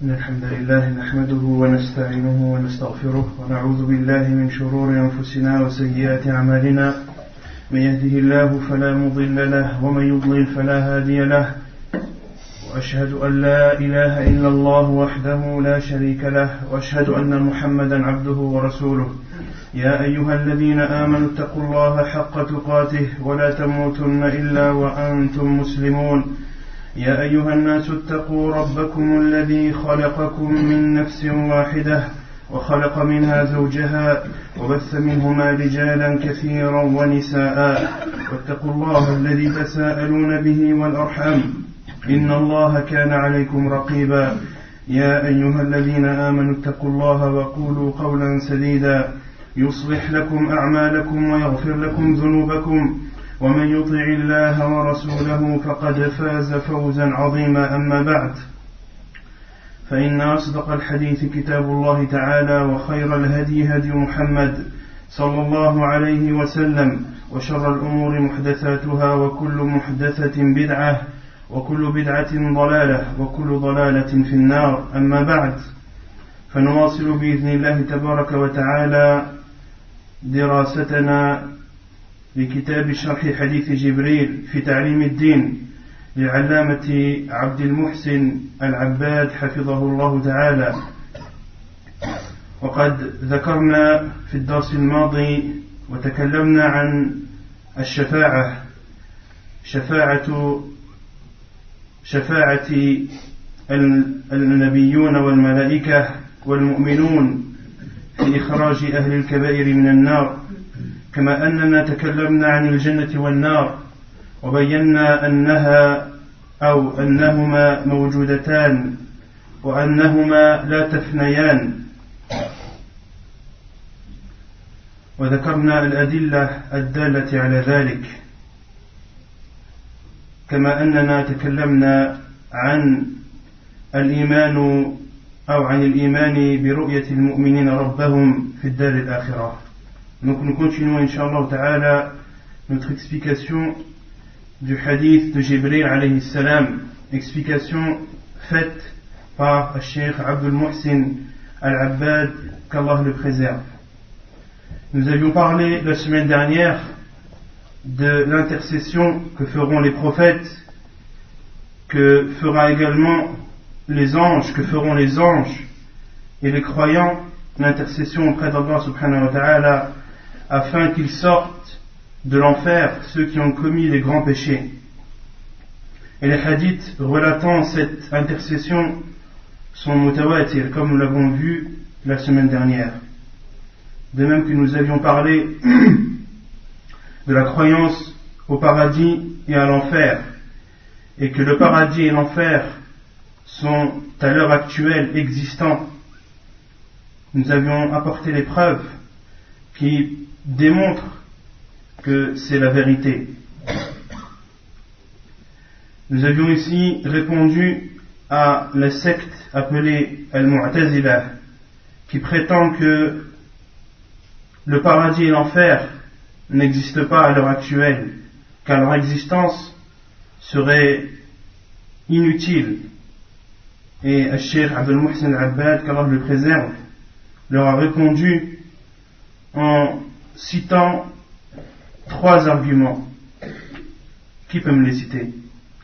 إن الحمد لله نحمده ونستعينه ونستغفره ونعوذ بالله من شرور أنفسنا وسيئات أعمالنا من يهده الله فلا مضل له ومن يضلل فلا هادي له وأشهد أن لا إله إلا الله وحده لا شريك له وأشهد أن محمدا عبده ورسوله يا أيها الذين آمنوا اتقوا الله حق تقاته ولا تموتن إلا وأنتم مسلمون يا أيها الناس اتقوا ربكم الذي خلقكم من نفس واحدة وخلق منها زوجها وبث منهما رجالا كثيرا ونساء واتقوا الله الذي تساءلون به والأرحام إن الله كان عليكم رقيبا يا أيها الذين آمنوا اتقوا الله وقولوا قولا سديدا يصلح لكم أعمالكم ويغفر لكم ذنوبكم ومن يطع الله ورسوله فقد فاز فوزا عظيما أما بعد فإن أصدق الحديث كتاب الله تعالى وخير الهدي هدي محمد صلى الله عليه وسلم وشر الأمور محدثاتها وكل محدثة بدعة وكل بدعة ضلالة وكل ضلالة في النار أما بعد فنواصل بإذن الله تبارك وتعالى دراستنا لكتاب شرح حديث جبريل في تعليم الدين للعلامة عبد المحسن العباد حفظه الله تعالى. وقد ذكرنا في الدرس الماضي وتكلمنا عن الشفاعة شفاعة النبيون والملائكة والمؤمنون في إخراج أهل الكبائر من النار، كما أننا تكلمنا عن الجنة والنار وبينا أنهما موجودتان وأنهما لا تفنيان، وذكرنا الأدلة الدالة على ذلك، كما أننا تكلمنا عن الإيمان برؤية المؤمنين ربهم في الدار الآخرة. Donc nous continuons, Inch'Allah Ta'ala, notre explication du hadith de Jibril alayhi salam, explication faite par Cheikh Abdul Muhsin Al-Abbad, qu'Allah le préserve. Nous avions parlé la semaine dernière de l'intercession que feront les prophètes, que feront les anges et les croyants, l'intercession auprès d'Allah subhanahu wa ta'ala, afin qu'ils sortent de l'enfer ceux qui ont commis les grands péchés. Et les hadiths relatant cette intercession sont mutawatir, comme nous l'avons vu la semaine dernière. De même que nous avions parlé de la croyance au paradis et à l'enfer, et que le paradis et l'enfer sont à l'heure actuelle existants. Nous avions apporté les preuves qui démontrent que c'est la vérité. Nous avions ici répondu à la secte appelée Al-Mu'tazila, qui prétend que le paradis et l'enfer n'existent pas à l'heure actuelle, car leur existence serait inutile. Et Cheikh Abdul Muhsin Al-Abbad, qu'Allah le préserve, leur a répondu en citant 3 arguments. Qui peut me les citer?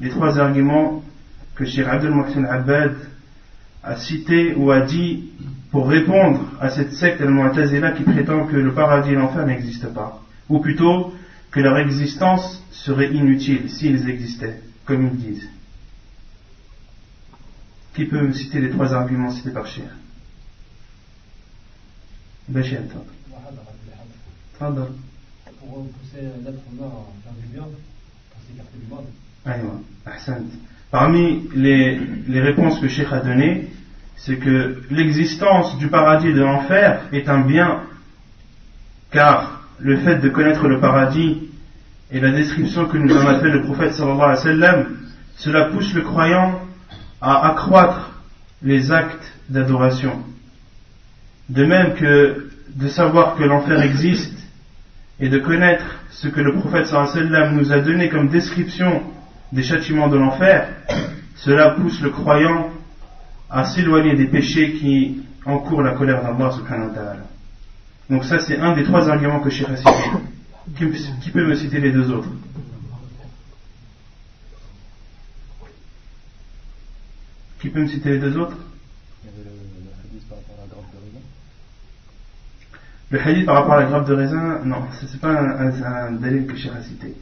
Les 3 arguments que Cheikh Abdul Muhsin Al-Abbad a cités ou a dit pour répondre à cette secte Al-Mu'tazila qui prétend que le paradis et l'enfer n'existent pas, ou plutôt que leur existence serait inutile s'ils existaient, comme ils disent. Qui peut me citer les 3 arguments cités par Cheikh? Bachir, تفضل. Pour pousser l'être humain à faire du bien, pour s'écarter du mal. Aïwa, ahsant. Parmi les réponses que Cheikh a données, c'est que l'existence du paradis et de l'enfer est un bien, car le fait de connaître le paradis et la description que nous en a fait le prophète sallallahu alayhi wa sallam, cela pousse le croyant à accroître les actes d'adoration. De même que de savoir que l'enfer existe et de connaître ce que le prophète sallallahu alayhi wa sallam nous a donné comme description des châtiments de l'enfer, cela pousse le croyant à s'éloigner des péchés qui encourent la colère d'Allah subhanahu wa ta'ala. Donc ça c'est un des 3 arguments que Cheikh a cité. Qui peut me citer les 2 autres? Qui peut me citer les 2 autres? Il y avait le hadith par rapport à la grappe de raisin. Le hadith par rapport à la grappe de raisin, non, c'est pas un dalil que Cheikh a cité.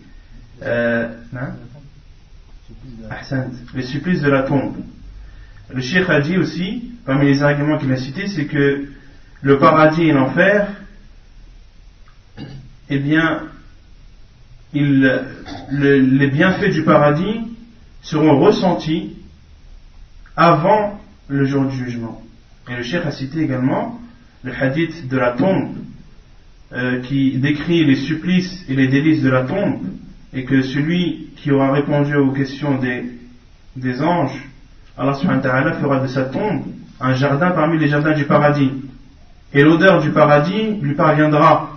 Ahsan, les supplices de la tombe. Le Cheikh a dit aussi, parmi les arguments qu'il a cités, c'est que le paradis et l'enfer, eh bien, les bienfaits du paradis seront ressentis avant le jour du jugement. Et le Cheikh a cité également le hadith de la tombe qui décrit les supplices et les délices de la tombe, et que celui qui aura répondu aux questions des anges, Allah subhanahu wa ta'ala fera de sa tombe un jardin parmi les jardins du paradis, et l'odeur du paradis lui parviendra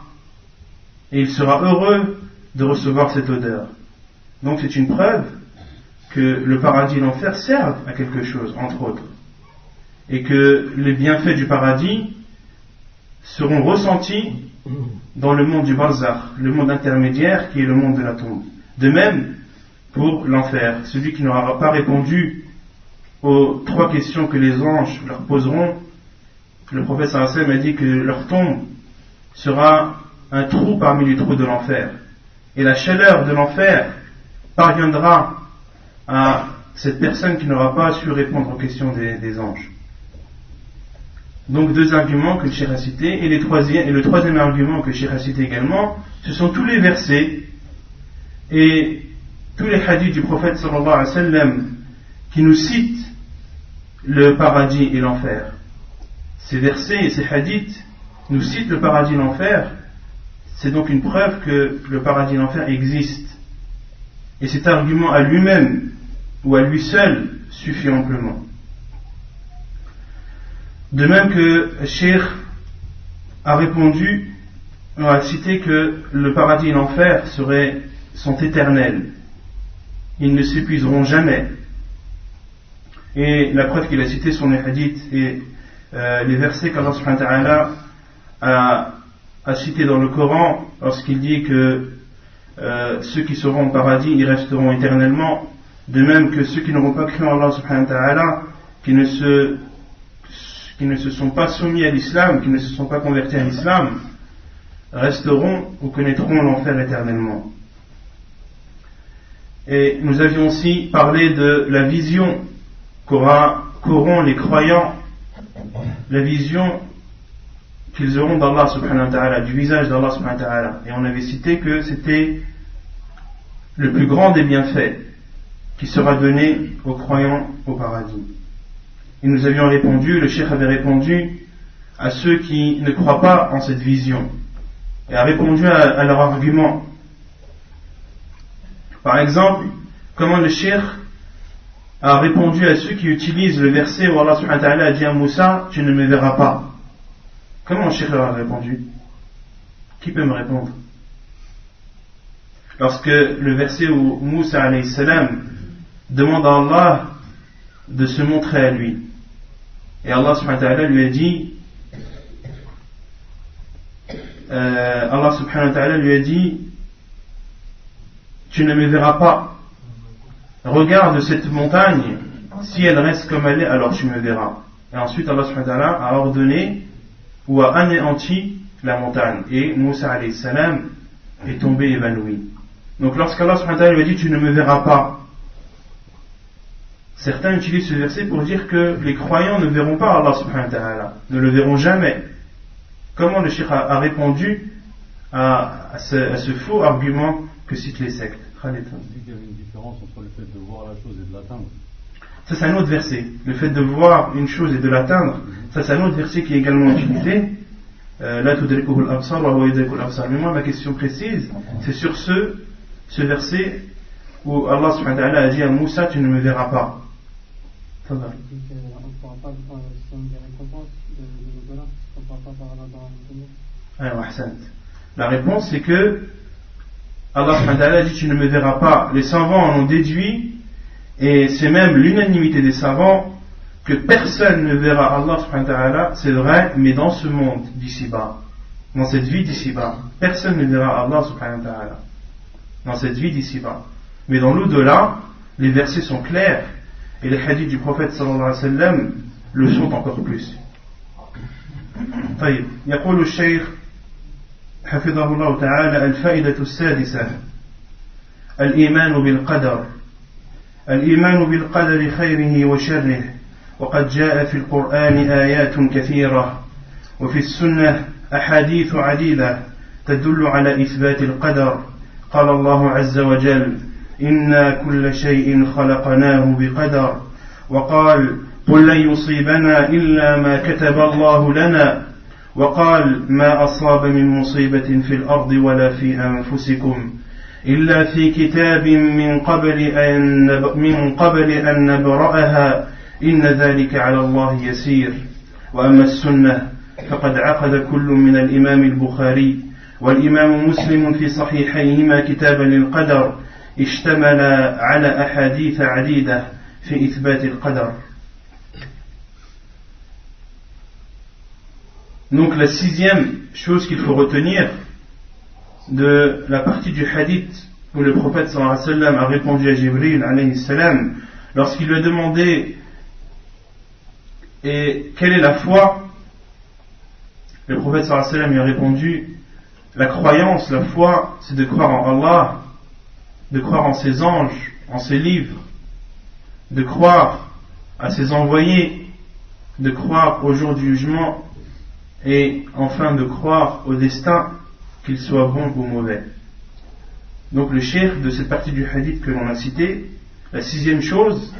et il sera heureux de recevoir cette odeur. Donc c'est une preuve que le paradis et l'enfer servent à quelque chose, entre autres, et que les bienfaits du paradis seront ressentis dans le monde du barzakh, le monde intermédiaire qui est le monde de la tombe. De même pour l'enfer, celui qui n'aura pas répondu aux 3 questions que les anges leur poseront, le prophète sallallahu alayhi wa sallam a dit que leur tombe sera un trou parmi les trous de l'enfer, et la chaleur de l'enfer parviendra à cette personne qui n'aura pas su répondre aux questions des anges. Donc 2 arguments que le Cheikh a cités, et le 3e argument que le Cheikh a cité également, ce sont tous les versets et tous les hadiths du prophète sallallahu alayhi wa sallam qui nous citent le paradis et l'enfer. Ces versets et ces hadiths nous citent le paradis et l'enfer. C'est donc une preuve que le paradis et l'enfer existent. Et cet argument à lui-même ou à lui seul suffit amplement. De même que Cheikh a cité que le paradis et l'enfer sont éternels. Ils ne s'épuiseront jamais. Et la preuve qu'il a citée sont les hadiths et les versets qu'Allah subhanahu wa ta'ala a cités dans le Coran lorsqu'il dit que ceux qui seront au paradis y resteront éternellement, de même que ceux qui n'auront pas cru en Allah subhanahu wa ta'ala, qui ne se sont pas soumis à l'islam, qui ne se sont pas convertis à l'islam, resteront ou connaîtront l'enfer éternellement. Et nous avions aussi parlé de la vision qu'auront les croyants, la vision qu'ils auront d'Allah subhanahu wa ta'ala, du visage d'Allah subhanahu wa ta'ala. Et on avait cité que c'était le plus grand des bienfaits qui sera donné aux croyants au paradis. Et nous avions répondu, le cheikh avait répondu à ceux qui ne croient pas en cette vision, et a répondu à leur argument. Par exemple, comment le cheikh a répondu à ceux qui utilisent le verset où Allah subhanahu wa ta'ala a dit à Moussa, tu ne me verras pas. Comment le cheikh leur a répondu? Qui peut me répondre? Lorsque le verset où Moussa alayhi salam demande à Allah de se montrer à lui, et Allah subhanahu wa ta'ala lui a dit tu ne me verras pas, regarde cette montagne, si elle reste comme elle est, alors tu me verras. Et ensuite Allah subhanahu wa ta'ala a ordonné ou a anéanti la montagne, et Moussa alayhi salam est tombé évanoui. Donc lorsqu'Allah subhanahu wa ta'ala lui a dit tu ne me verras pas, certains utilisent ce verset pour dire que les croyants ne verront pas Allah subhanahu wa ta'ala, ne le verront jamais. Comment le cheikh a répondu à ce faux argument que citent les sectes? Khalid. On dit qu'il y avait une différence entre le fait de voir la chose et de l'atteindre. Ça c'est un autre verset. Le fait de voir une chose et de l'atteindre, ça c'est un autre verset qui est également utilisé. La tudrikuhu al-absar wa huwa yudriku al-absar. Mais moi ma question précise, c'est sur ce verset où Allah subhanahu wa ta'ala a dit à Moussa tu ne me verras pas. Ça va. On ne pourra pas voir si on des récompenses de l'au-delà, on ne pourra pas voir là dans le monde. Alors, ahsant. La réponse c'est que Allah subhanahu wa ta'ala a dit tu ne me verras pas. Les savants en ont déduit, et c'est même l'unanimité des savants, que personne ne verra Allah subhanahu wa ta'ala, c'est vrai, mais dans ce monde d'ici-bas, dans cette vie d'ici-bas, personne ne verra Allah subhanahu wa ta'ala, dans cette vie d'ici-bas. Mais dans l'au-delà, les versets sont clairs, et les hadiths du prophète sallallahu alayhi wa sallam le sont encore plus. طيب يقول الشيخ حفظه الله تعالى: الفائدة السادسة الإيمان بالقدر. الإيمان بالقدر خيره وشره، وقد جاء في القرآن آيات كثيرة وفي السنة أحاديث عديدة تدل على إثبات القدر. قال الله عز وجل: إنا كل شيء خلقناه بقدر. وقال: قل لن يصيبنا إلا ما كتب الله لنا. وقال: ما أصاب من مصيبة في الأرض ولا في أنفسكم إلا في كتاب من قبل أن نبرأها إن ذلك على الله يسير. وأما السنة فقد عقد كل من الإمام البخاري والإمام مسلم في صحيحيهما كتابا للقدر اشتمل على أحاديث عديدة في إثبات القدر. Donc la sixième chose qu'il faut retenir de la partie du hadith où le prophète sallallahu alayhi wa sallam a répondu à Jibril alayhi salam lorsqu'il lui a demandé et quelle est la foi, le prophète sallallahu alayhi wa sallam lui a répondu: la croyance, la foi, c'est de croire en Allah, de croire en ses anges, en ses livres, de croire à ses envoyés, de croire au jour du jugement et enfin de croire au destin, qu'il soit bon ou mauvais. Donc le cheikh de cette partie du hadith que l'on a cité, la sixième chose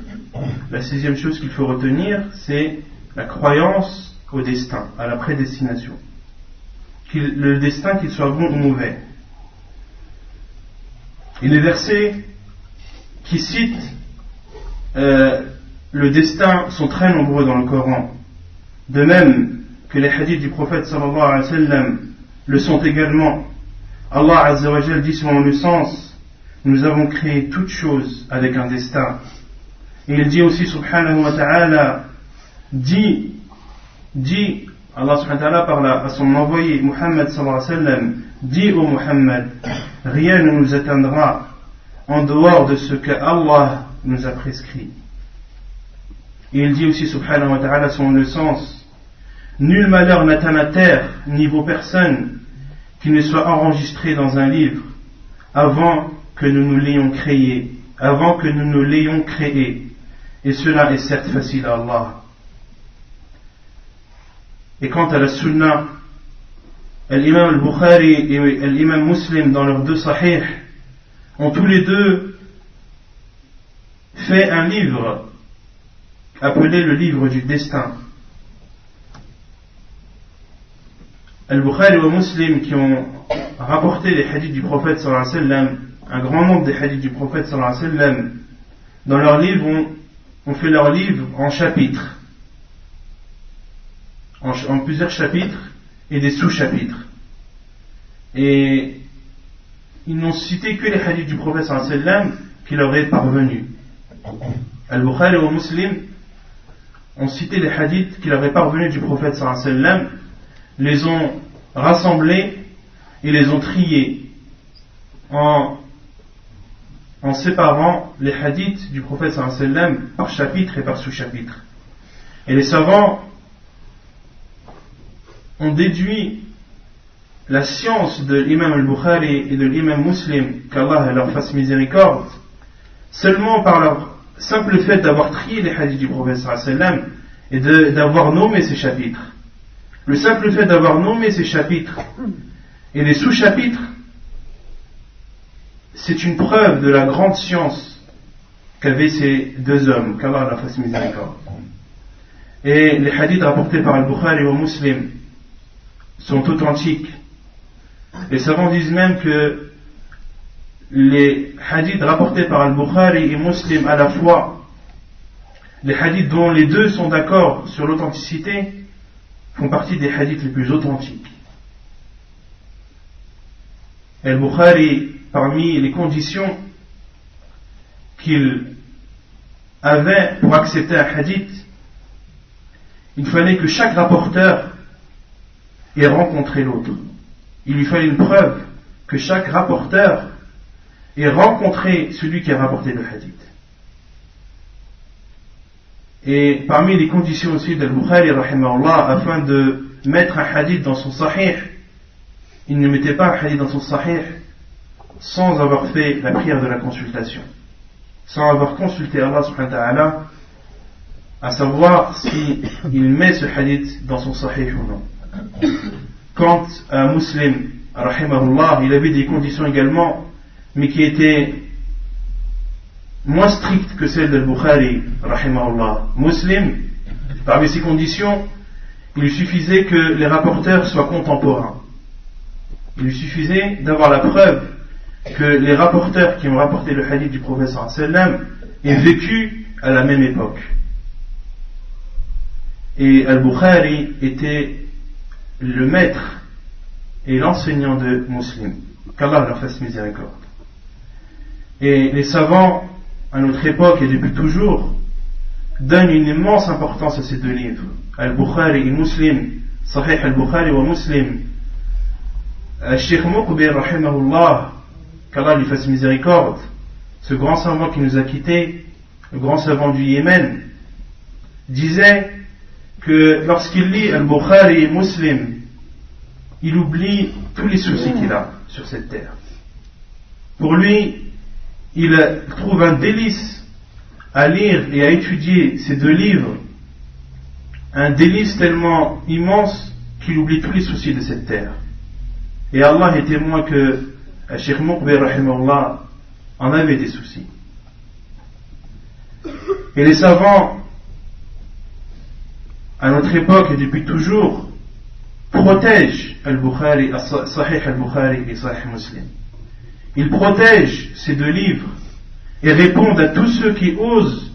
qu'il faut retenir, c'est la croyance au destin, à la prédestination. Le destin, qu'il soit bon ou mauvais. Et les versets qui citent le destin sont très nombreux dans le Coran. De même que les hadiths du prophète sallallahu alayhi wa sallam le sont également. Allah azza wa jal dit selon le sens: nous avons créé toutes choses avec un destin. Et il dit aussi subhanahu wa ta'ala, dit Allah subhanahu wa ta'ala parle à son envoyé Muhammad sallallahu alayhi wa sallam, dit ô Muhammad, rien ne nous atteindra en dehors de ce que Allah nous a prescrit. Et il dit aussi subhanahu wa ta'ala selon le sens: nul malheur n'atteint la terre ni vos personnes qui ne soit enregistré dans un livre avant que nous nous l'ayons créé, et cela est certes facile à Allah. Et quant à la sunna, l'imam al-Bukhari et l'imam Muslim dans leurs deux sahih ont tous les deux fait un livre appelé le livre du destin. Al-Bukhari et Muslim qui ont rapporté les hadiths du prophète sallallahu alayhi wa sallam, un grand nombre des hadiths du prophète sallallahu alayhi wa sallam, dans leurs livres ont fait leur livre en chapitres, en plusieurs chapitres et des sous-chapitres. Et ils n'ont cité que les hadiths du prophète sallallahu alayhi wa sallam qui leur est parvenu. Al-Bukhari et Muslim ont cité les hadiths qui leur est parvenu du prophète sallallahu alayhi wa sallam, les ont rassemblés et les ont triés en séparant les hadiths du prophète sallallahu alayhi wa sallam par chapitre et par sous-chapitre. Et les savants ont déduit la science de l'imam al-Bukhari et de l'imam Muslim, qu'Allah leur fasse miséricorde, seulement par leur simple fait d'avoir trié les hadiths du prophète sallallahu alayhi wa sallam et d'avoir nommé ces chapitres. Le simple fait d'avoir nommé ces chapitres et les sous-chapitres, c'est une preuve de la grande science qu'avaient ces deux hommes, qu'Allah leur fasse miséricorde. Et les hadiths rapportés par Al-Bukhari ou Muslim sont authentiques. Les savants disent même que les hadiths rapportés par Al-Bukhari et Muslim à la fois, les hadiths dont les deux sont d'accord sur l'authenticité, font partie des hadiths les plus authentiques. Al-Bukhari, parmi les conditions qu'il avait pour accepter un hadith, il fallait que chaque rapporteur ait rencontré l'autre. Il lui fallait une preuve que chaque rapporteur ait rencontré celui qui a rapporté le hadith. Et parmi les conditions aussi d'Al-Bukhari, rahimahullah, afin de mettre un hadith dans son sahih, il ne mettait pas un hadith dans son sahih sans avoir fait la prière de la consultation, sans avoir consulté Allah subhanahu wa ta'ala, à savoir s'il met ce hadith dans son sahih ou non. Quant à Muslim, rahimahullah, il avait des conditions également, mais qui étaient moins strictes que celles d'Al-Bukhari, rahimahullah. Muslim, parmi ces conditions, il lui suffisait que les rapporteurs soient contemporains. Il lui suffisait d'avoir la preuve que les rapporteurs qui ont rapporté le hadith du prophète sallallahu alayhi wa sallam aient vécu à la même époque. Et Al-Bukhari était le maître et l'enseignant de Muslim. Qu'Allah leur fasse miséricorde. Et les savants, à notre époque et depuis toujours, donnent une immense importance à ces deux livres, Al-Bukhari et Muslim, Sahih Al-Bukhari wa Muslim. Cheikh Muqbil, rahimahullah, qu'Allah lui fasse miséricorde, ce grand savant qui nous a quittés, le grand savant du Yémen, disait que lorsqu'il lit Al-Bukhari et Muslim, il oublie tous les soucis qu'il a sur cette terre. Pour lui, il trouve un délice à lire et à étudier ces deux livres, un délice tellement immense qu'il oublie tous les soucis de cette terre. Et Allah est témoin que Cheikh Muqbil rahimahullah en avait des soucis. Et les savants, à notre époque et depuis toujours, protègent Al-Bukhari, Sahih Al-Bukhari et Sahih Muslim. Ils protègent ces deux livres et répondent à tous ceux qui osent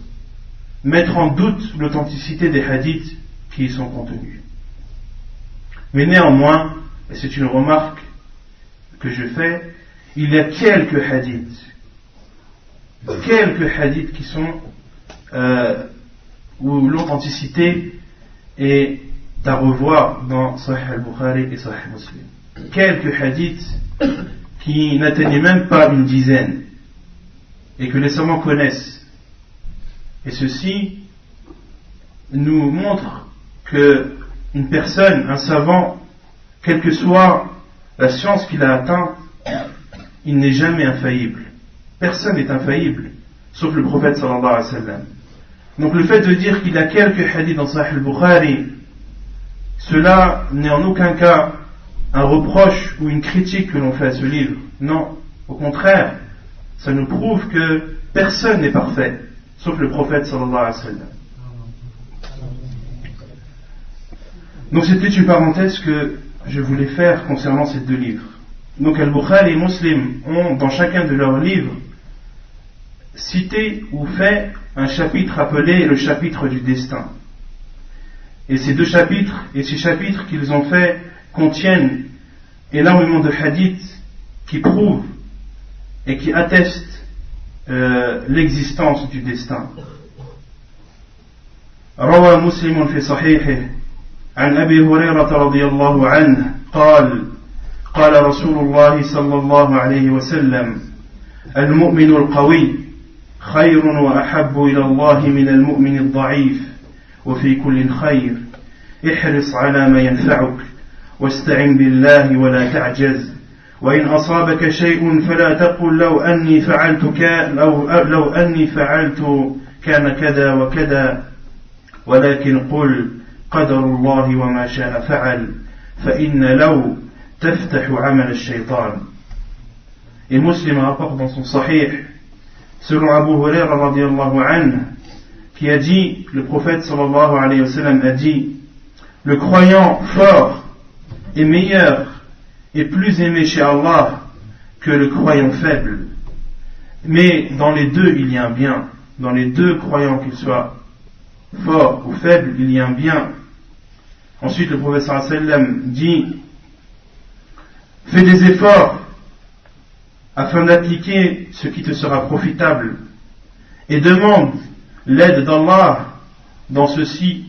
mettre en doute l'authenticité des hadiths qui y sont contenus. Mais néanmoins, et c'est une remarque que je fais, il y a quelques hadiths qui sont où l'authenticité est à revoir dans Sahih Al-Bukhari et Sahih Muslim. Quelques hadiths qui n'atteignaient même pas une dizaine et que les savants connaissent. Et ceci nous montre que une personne, un savant, quelle que soit la science qu'il a atteinte, il n'est jamais infaillible. Personne n'est infaillible, sauf le prophète sallallahu alayhi wa sallam. Donc le fait de dire qu'il y a quelques hadiths dans Sahih al-Bukhari, cela n'est en aucun cas un reproche ou une critique que l'on fait à ce livre. Non, au contraire, ça nous prouve que personne n'est parfait, sauf le prophète sallallahu alayhi wa sallam. Donc c'était une parenthèse que je voulais faire concernant ces deux livres. Donc Al-Bukhari et Muslim ont dans chacun de leurs livres cité ou fait un chapitre appelé le chapitre du destin. Et ces deux chapitres et ces chapitres qu'ils ont fait contiennent énormément de hadiths qui prouvent et qui attestent l'existence du destin. روى مسلم في صحيحه عن أبي هريرة رضي الله عنه قال قال رسول الله صلى الله عليه وسلم المؤمن القوي خير وأحب إلى الله من المؤمن الضعيف وفي كل خير احرص على ما ينفعك واستعن بالله ولا تعجز وإن أصابك شيء فلا تقل لو أني فعلت كان كذا وكذا ولكن قل قدر الله وما شاء فعل فإن لو تفتح عمل الشيطان. Et Muslim rapporte dans son Sahih, selon Abu Huraira radiyallahu anhu, qui a dit, le prophète sallallahu alayhi wa sallam a dit, le croyant fort est meilleur et plus aimé chez Allah que le croyant faible. Mais dans les deux, il y a un bien. Dans les deux croyants, qu'ils soient forts ou faibles, il y a un bien. Ensuite, le prophète sallallahu alayhi wa sallam dit, fais des efforts afin d'appliquer ce qui te sera profitable et demande l'aide d'Allah dans ceci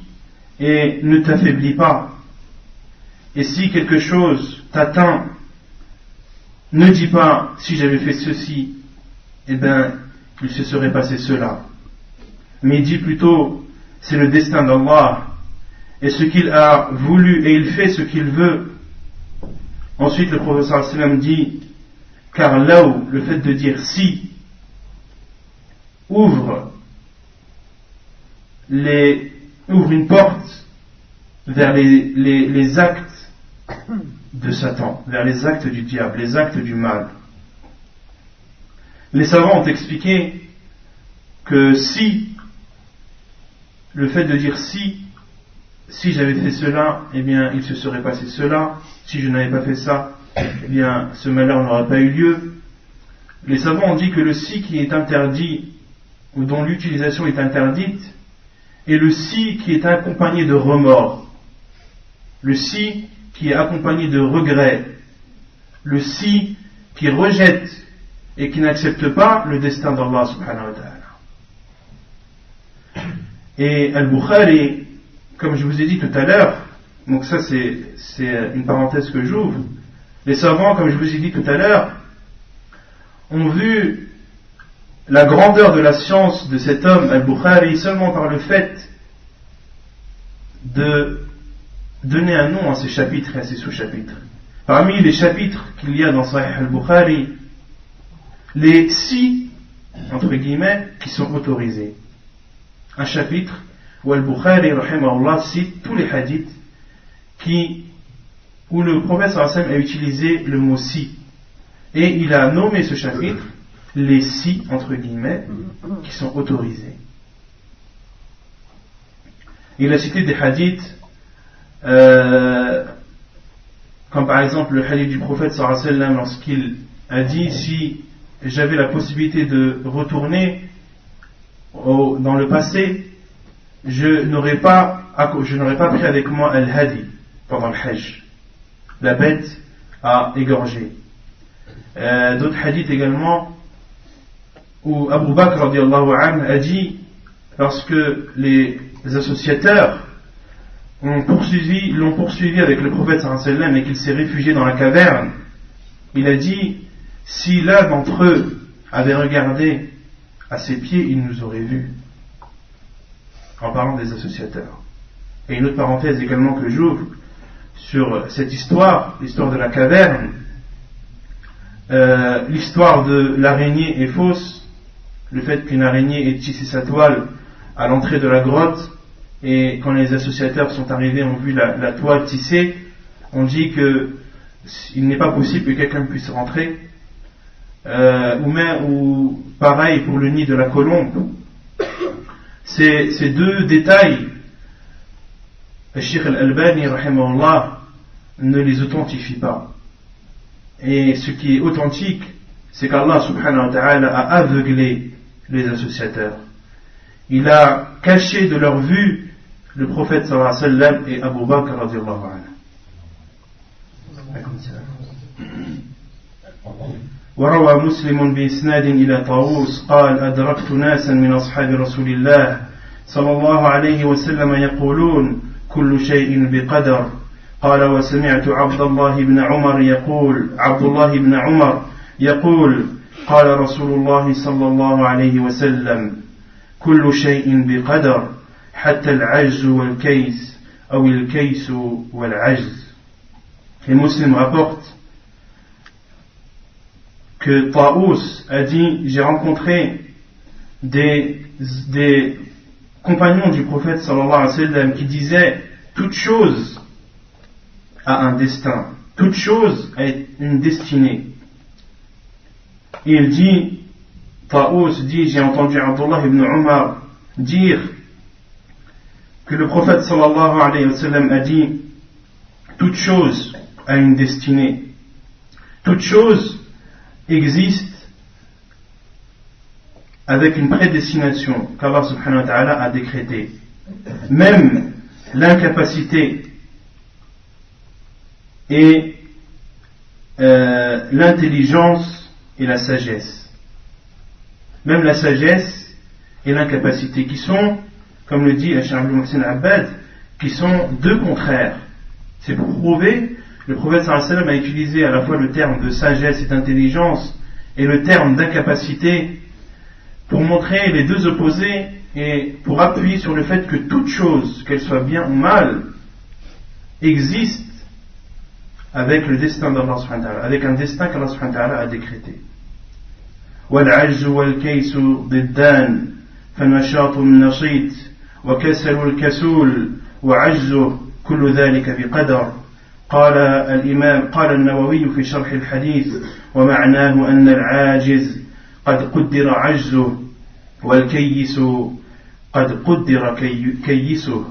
et ne t'affaiblis pas. Et si quelque chose t'atteint, ne dis pas si j'avais fait ceci, eh bien il se serait passé cela. Mais dis plutôt c'est le destin d'Allah et ce qu'il a voulu et il fait ce qu'il veut. Ensuite le prophète sallallahu alayhi wa sallam dit, car là où le fait de dire si ouvre une porte vers les actes de Satan, vers les actes du diable, les actes du mal. Les savants ont expliqué que si, le fait de dire si j'avais fait cela, eh bien il se serait passé cela, si je n'avais pas fait ça, eh bien ce malheur n'aurait pas eu lieu. Les savants ont dit que le si qui est interdit, ou dont l'utilisation est interdite, est le si qui est accompagné de remords, le si qui est accompagné de regret, le si qui rejette et qui n'accepte pas le destin d'Allah subhanahu wa ta'ala. Et Al-Bukhari, comme je vous ai dit tout à l'heure, donc ça c'est une parenthèse que j'ouvre, les savants, comme je vous ai dit tout à l'heure, ont vu la grandeur de la science de cet homme, Al-Bukhari, seulement par le fait de donner un nom à ses chapitres et à ses sous-chapitres. Parmi les chapitres qu'il y a dans Sahih Al-Bukhari, les 6, entre guillemets, qui sont autorisés. Un chapitre où Al-Bukhari, rahimahullah, cite tous les hadiths où le prophète sallallahu alayhi wa sallam a utilisé le mot si. Et il a nommé ce chapitre les 6, entre guillemets, qui sont autorisés. Il a cité des hadiths comme par exemple le hadith du prophète sallallahu alayhi wa sallam lorsqu'il a dit, si j'avais la possibilité de retourner dans le passé, je n'aurais pas pris avec moi al-hadi pendant le hajj, la bête à égorger. D'autres hadiths également où Abu Bakr radiyallahu anhu a dit, lorsque les associateurs l'ont poursuivi avec le prophète sallallahu alayhi wa sallam et qu'il s'est réfugié dans la caverne, il a dit, si l'un d'entre eux avait regardé à ses pieds, il nous aurait vus, en parlant des associateurs. Et une autre parenthèse également que j'ouvre sur cette histoire, l'histoire de la caverne, l'histoire de l'araignée est fausse. Le fait qu'une araignée ait tissé sa toile à l'entrée de la grotte, et quand les associateurs sont arrivés, ont vu la toile tissée, on dit qu'il n'est pas possible que quelqu'un puisse rentrer, ou pareil pour le nid de la colombe. Ces deux détails, le Cheikh Al-Albani rahimahullah ne les authentifie pas. Et ce qui est authentique, c'est qu'Allah subhanahu wa ta'ala a aveuglé les associateurs. Il a caché de leur vue le prophète sallallahu alayhi wa sallam et Abu Bakr radiyallahu anhu. وروى مسلم بإسناد إلى طاووس قال أدركت ناسا من أصحاب رسول الله صلى الله عليه وسلم يقولون كل شيء بقدر. قال وسمعت عبد الله بن عمر يقول قال رسول الله صلى الله عليه وسلم كل شيء بقدر حتى العجز والكيس أو الكيس والعجز. Et Muslim rapporte que Taous a dit, j'ai rencontré des compagnons du prophète sallallahu alayhi wa sallam qui disaient, toute chose a un destin, toute chose a une destinée. Et il dit, Taous dit, j'ai entendu Abdullah ibn Umar dire que le prophète sallallahu alayhi wa sallam a dit, toute chose a une destinée, toute chose existe avec une prédestination qu'Allah subhanahu wa ta'ala a décrétée. Même l'incapacité et l'intelligence et la sagesse. Même la sagesse et l'incapacité qui sont, comme le dit Cheikh Abdul Muhsin Abbad, qui sont deux contraires. C'est pour prouver, le prophète sallallahu alayhi wa sallam a utilisé à la fois le terme de sagesse et d'intelligence et le terme d'incapacité pour montrer les deux opposés et pour appuyer sur le fait que toute chose, qu'elle soit bien ou mal, existe avec le destin d'Allah subhanahu wa ta'ala, avec un destin qu'Allah subhanahu wa ta'ala a décrété. والعجز والكيس ضدان فالنشاط النشيط وكسل الكسول وعجزه كل ذلك بقدر. قال النووي في شرح الحديث ومعناه أن العاجز قد قدر عجزه والكيس قد قدر كيسه.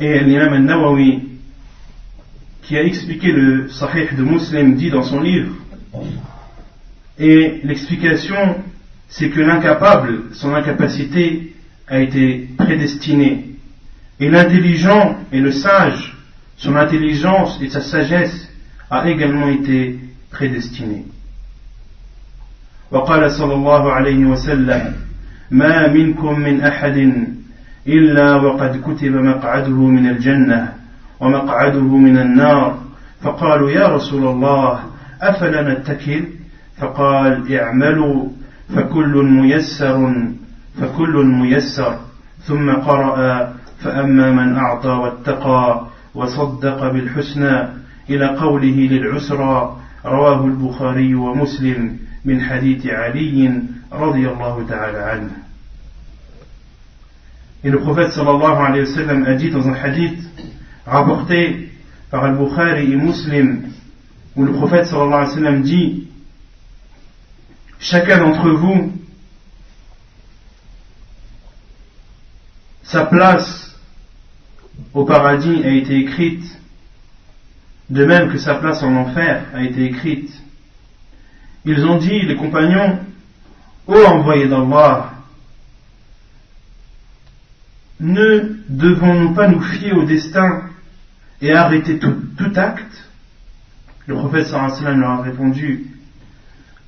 Et l'imam al-Nawawi, qui a expliqué le Sahih de Muslim, dit dans son livre, et l'explication, c'est que l'incapable, son incapacité a été prédestinée, et l'intelligent et le sage, son intelligence et sa sagesse a également été prédestinée. وقال صلى الله عليه وسلم ما منكم من أحد إلا وقد كتب مقعده من الجنة ومقعده من النار فقالوا يا رسول الله أفلا نتكل فقال اعملوا فكل ميسر ثم قرأ فأما من أعطى واتقى وصدق بالحسنى إلى قوله للعسرى رواه البخاري ومسلم من حديث علي رضي الله تعالى عنه. Et le prophète sallallahu alayhi wa sallam a dit dans un hadith rapporté par Al-Bukhari et Muslim, où le prophète sallallahu alayhi wa sallam dit: chacun d'entre vous, sa place au paradis a été écrite, de même que sa place en enfer a été écrite. Ils ont dit, les compagnons: ô envoyé d'Allah, ne devons-nous pas nous fier au destin et arrêter tout acte? Le prophète sallallahu alayhi wa sallam leur a répondu: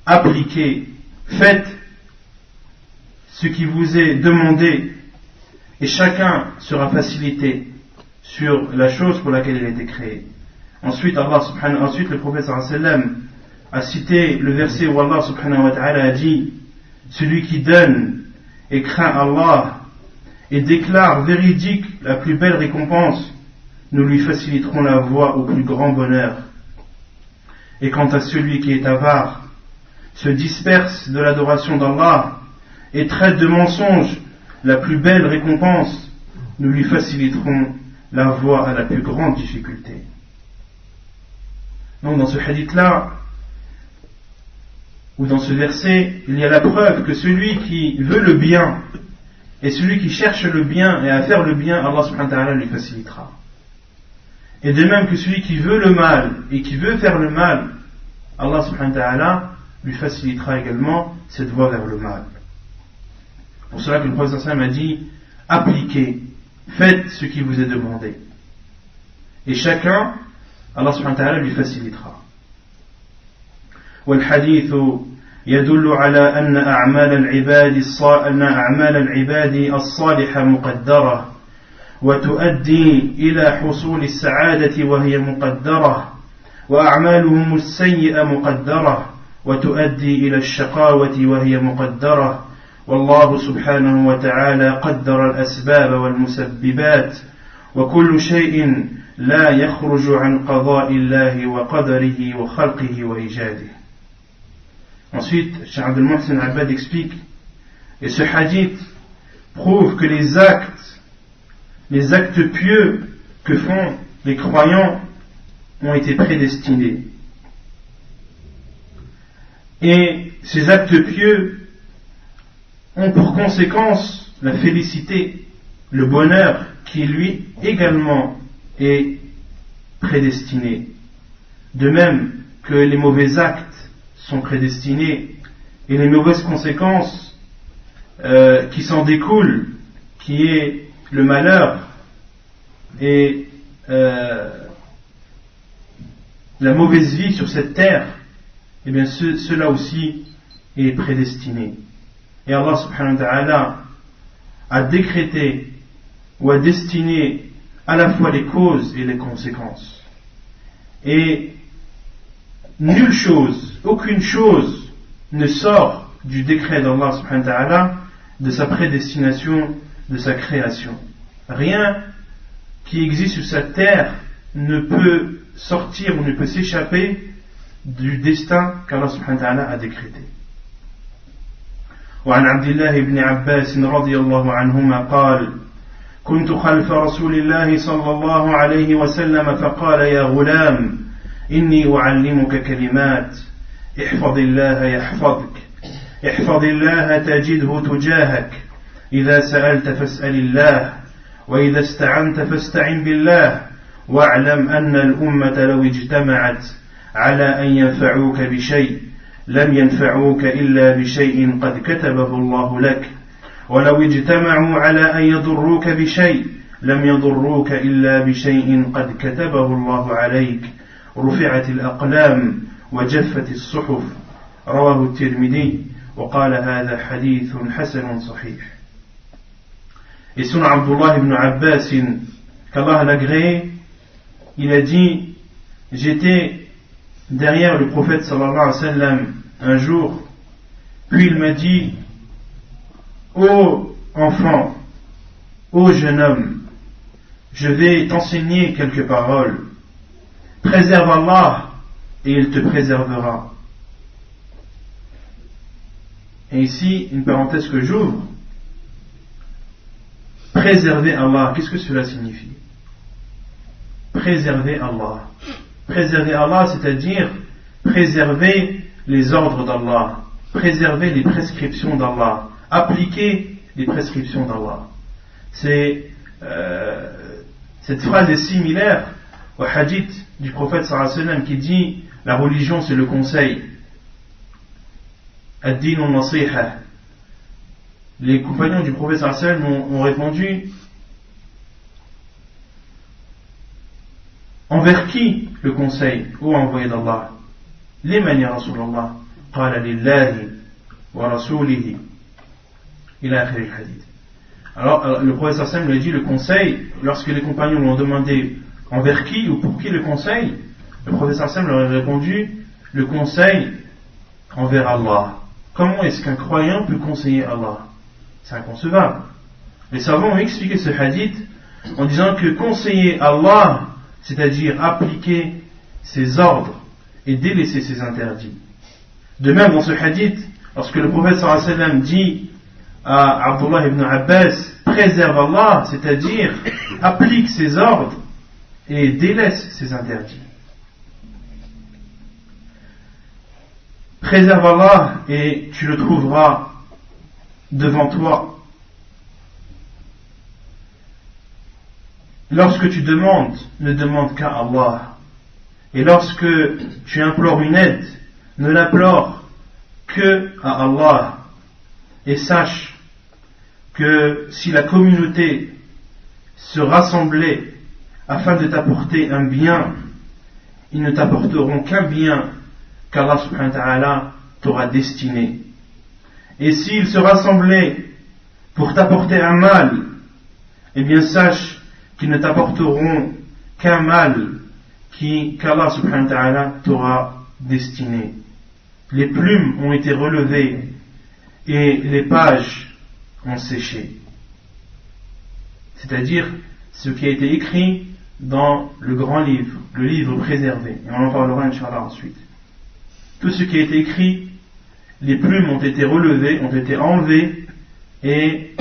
appliquez, faites ce qui vous est demandé et chacun sera facilité sur la chose pour laquelle il a été créé. Ensuite, le prophète sallallahu alayhi wa sallam a cité le verset où Allah subhanahu wa ta'ala a dit: celui qui donne et craint Allah et déclare véridique la plus belle récompense, nous lui faciliterons la voie au plus grand bonheur. Et quant à celui qui est avare, se disperse de l'adoration d'Allah et traite de mensonge la plus belle récompense, nous lui faciliterons la voie à la plus grande difficulté. Donc dans ce hadith-là, ou dans ce verset, il y a la preuve que celui qui veut le bien et celui qui cherche le bien et à faire le bien, Allah subhanahu wa ta'ala lui facilitera. Et de même que celui qui veut le mal et qui veut faire le mal, Allah subhanahu wa ta'ala lui facilitera également cette voie vers le mal. Pour cela que le prophète sallallahu alayhi wa sallam a dit: appliquez, faites ce qui vous est demandé. Et chacun, Allah subhanahu wa ta'ala lui facilitera. والحديث يدل على أن أعمال العباد الصالحة مقدرة وتؤدي إلى حصول السعادة وهي مقدرة وأعمالهم السيئة مقدرة وتؤدي إلى الشقاوة وهي مقدرة والله سبحانه وتعالى قدر الأسباب والمسببات وكل شيء لا يخرج عن قضاء الله وقدره وخلقه وإيجاده. Ensuite, Cheikh Abdel Mohsen Al-Abbad explique, et ce hadith prouve que les actes pieux que font les croyants ont été prédestinés. Et ces actes pieux ont pour conséquence la félicité, le bonheur qui lui également est prédestiné. De même que les mauvais actes sont prédestinés et les mauvaises conséquences qui s'en découlent, qui est le malheur et la mauvaise vie sur cette terre, et bien cela aussi est prédestiné. Et Allah subhanahu wa ta'ala a décrété ou à destiner à la fois les causes et les conséquences. Et nulle chose, aucune chose ne sort du décret d'Allah subhanahu wa ta'ala, de sa prédestination, de sa création. Rien qui existe sur cette terre ne peut sortir ou ne peut s'échapper du destin qu'Allah subhanahu wa ta'ala a décrété. وعن عبد الله بن عباس رضي الله عنهما قال: كنت خلف رسول الله صلى الله عليه وسلم فقال: يا غلام إني أعلمك كلمات احفظ الله يحفظك احفظ الله تجده تجاهك إذا سألت فاسأل الله وإذا استعنت فاستعن بالله واعلم أن الأمة لو اجتمعت على أن ينفعوك بشيء لم ينفعوك إلا بشيء قد كتبه الله لك ولو اجتمعوا على أن يضروك بشيء لم يضروك إلا بشيء قد كتبه الله عليك رفعت الأقلام وجفت الصحف رواه الترمذي وقال هذا حديث حسن صحيح. Et selon Abdullah ibn Abbas, qu'Allah l'agréé, il a dit: j'étais derrière le prophète sallallahu alayhi wa sallam un jour, puis il m'a dit: ô enfant, ô jeune homme, je vais t'enseigner quelques paroles. Préserve Allah et il te préservera. Et ici, une parenthèse que j'ouvre. Préserver Allah, qu'est-ce que cela signifie? Préserver Allah. Préserver Allah, c'est-à-dire préserver les ordres d'Allah, préserver les prescriptions d'Allah, appliquer les prescriptions d'Allah. Cette phrase est similaire au hadith du prophète sallallahu alayhi wa sallam qui dit: la religion c'est le conseil. Ad-din al-nasiha. Les compagnons du prophète sallallahu alayhi wa sallam ont répondu: envers qui le conseil, ô envoyé d'Allah? Liman ya Rasulallah? Qala lillahi wa rasulihi ila akhir al-hadith. Alors le prophète sallallahu alayhi wa sallam lui a dit le conseil. Lorsque les compagnons lui ont demandé envers qui ou pour qui le conseil, le prophète sallallahu alayhi wa sallam leur a répondu: le conseil envers Allah. Comment est-ce qu'un croyant peut conseiller Allah? C'est inconcevable. Les savants ont expliqué ce hadith en disant que conseiller Allah, c'est-à-dire appliquer ses ordres et délaisser ses interdits. De même, dans ce hadith, lorsque le prophète sallallahu alayhi wa sallam dit à Abdullah ibn Abbas: préserve Allah, c'est-à-dire applique ses ordres et délaisse ses interdits. Préserve Allah et tu le trouveras devant toi. Lorsque tu demandes, ne demande qu'à Allah. Et lorsque tu implores une aide, ne l'implore que à Allah. Et sache que si la communauté se rassemblait afin de t'apporter un bien, ils ne t'apporteront qu'un bien qu'Allah subhanahu wa ta'ala t'aura destiné. Et s'ils se rassemblaient pour t'apporter un mal, eh bien sache qu'ils ne t'apporteront qu'un mal qu'Allah subhanahu wa ta'ala t'aura destiné. Les plumes ont été relevées et les pages ont séché. C'est-à-dire ce qui a été écrit dans le grand livre, le livre préservé. Et on en parlera Inch'Allah ensuite. Tout ce qui a été écrit, les plumes ont été relevées, ont été enlevées et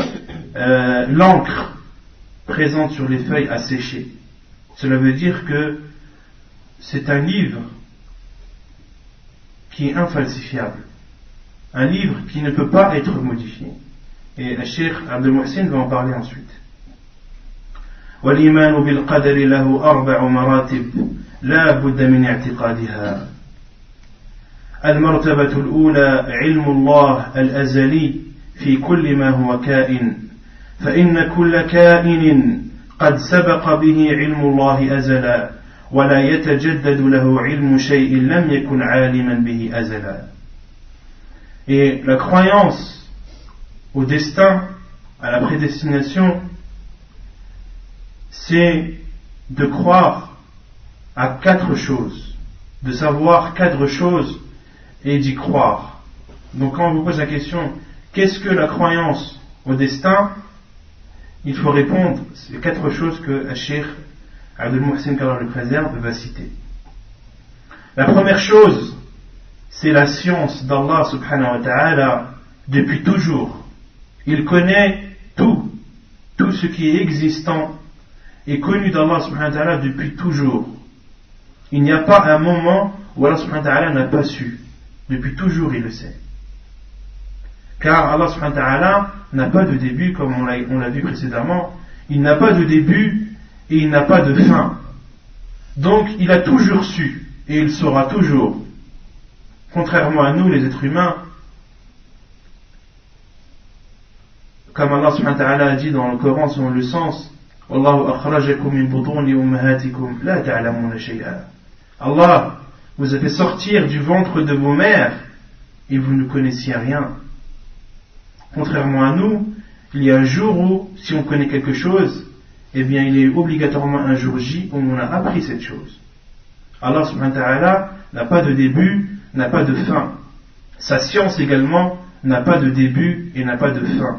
l'encre présente sur les feuilles a séché. Cela veut dire que c'est un livre qui est infalsifiable, un livre qui ne peut pas être modifié. Et le Cheikh Abdel Mohsin va en parler ensuite. والإيمان بالقدر له 4 مراتب لا بد من اعتقادها. المرتبة الأولى علم الله الأزلي في كل ما هو كائن، فإن كل كائن قد سبق به علم الله أزلا ولا يتجدد له علم شيء لم يكن عالما به أزلا. Et la croyance au destin, à la prédestination, c'est de croire à 4 choses, de savoir 4 choses et d'y croire. Donc quand on vous pose la question, qu'est-ce que la croyance au destin, il faut répondre ces 4 choses que Cheikh Abdul Muhsin, qu'Allah le préserve, va citer. La première chose, c'est la science d'Allah subhanahu wa ta'ala depuis toujours. Il connaît tout ce qui est existant est connu d'Allah subhanahu wa ta'ala depuis toujours. Il n'y a pas un moment où Allah subhanahu wa ta'ala n'a pas su. Depuis toujours il le sait. Car Allah subhanahu wa ta'ala n'a pas de début, comme on l'a vu précédemment. Il n'a pas de début et il n'a pas de fin. Donc il a toujours su et il saura toujours. Contrairement à nous les êtres humains, comme Allah subhanahu wa ta'ala a dit dans le Coran selon le sens, Wallahu akhrajakum min butuni ummahatikum la ta'lamuna shay'a. Allah vous a fait sortir du ventre de vos mères et vous ne connaissiez rien. Contrairement à nous, il y a un jour où, si on connaît quelque chose, eh bien il est obligatoirement un jour J où on a appris cette chose. Allah subhanahu wa ta'ala n'a pas de début, n'a pas de fin. Sa science également n'a pas de début et n'a pas de fin.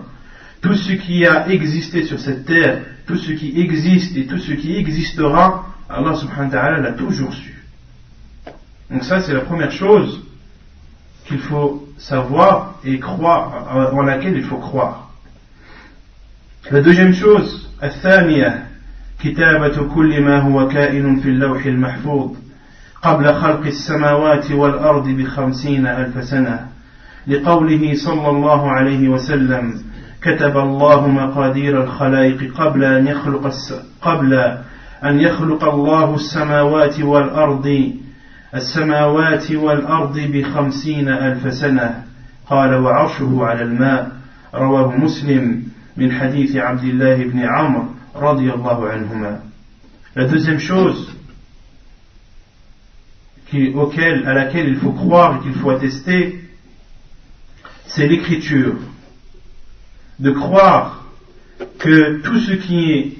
Tout ce qui a existé sur cette terre, tout ce qui existe et tout ce qui existera, Allah subhanahu wa ta'ala l'a toujours su. Donc ça c'est la première chose qu'il faut savoir et croire, en laquelle il faut croire. La deuxième chose, الثانية كتابة كل ما هو كائن في اللوح المحفوظ قبل خلق السماوات والأرض ب50,000 سنة لقوله صلى الله عليه وسلم كتب الله مقادير الخلائق قبل أن يخلق الله السماوات والأرض ب50,000 سنة قال وعرشه على الماء رواه مسلم من حديث عبد الله بن عمرو رضي الله عنهما. La deuxième chose à laquelle il faut croire et qu'il faut attester, c'est l'écriture. De croire que tout ce qui est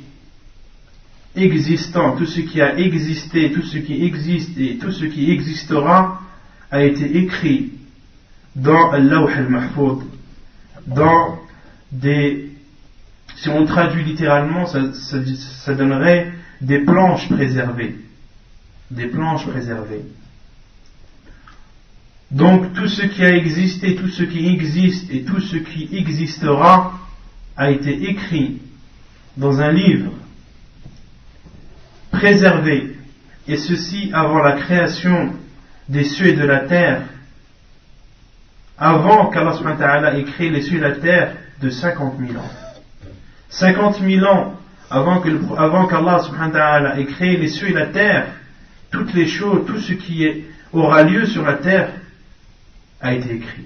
existant, tout ce qui a existé, tout ce qui existe et tout ce qui existera a été écrit dans Al-Lawh al-Mahfoud, dans des, si on traduit littéralement, ça donnerait des planches préservées. Des planches préservées. Donc tout ce qui a existé, tout ce qui existe et tout ce qui existera a été écrit dans un livre préservé, et ceci avant la création des cieux et de la terre, avant qu'Allah subhanahu wa ta'ala ait créé les cieux et la terre de 50,000 ans. 50,000 ans avant qu'Allah subhanahu wa ta'ala ait créé les cieux et la terre, toutes les choses, tout ce qui aura lieu sur la terre a été écrit.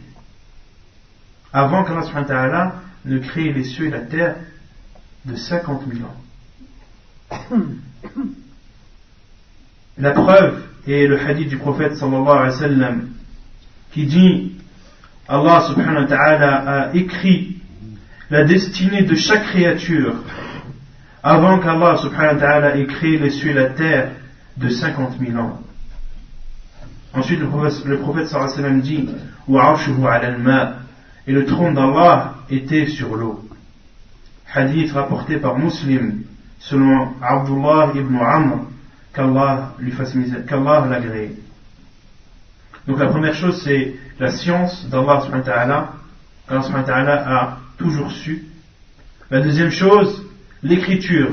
Avant qu'Allah subhanahu wa ta'ala ne crée les cieux et la terre de 50,000 ans. La preuve est le hadith du prophète sallallahu alayhi wa sallam qui dit Allah subhanahu wa ta'ala a écrit la destinée de chaque créature avant qu'Allah subhanahu wa ta'ala ait créé les cieux et la terre de 50,000 ans. Ensuite le prophète sallallahu alayhi wa sallam dit wa arshuhu ala al-ma, et le trône d'Allah était sur l'eau. Hadith rapporté par Muslim selon Abdullah ibn Amr, qu'Allah l'agrée. Donc la première chose c'est la science d'Allah subhanahu wa ta'ala, qu'Allah subhanahu wa ta'ala a toujours su. La deuxième chose, l'écriture.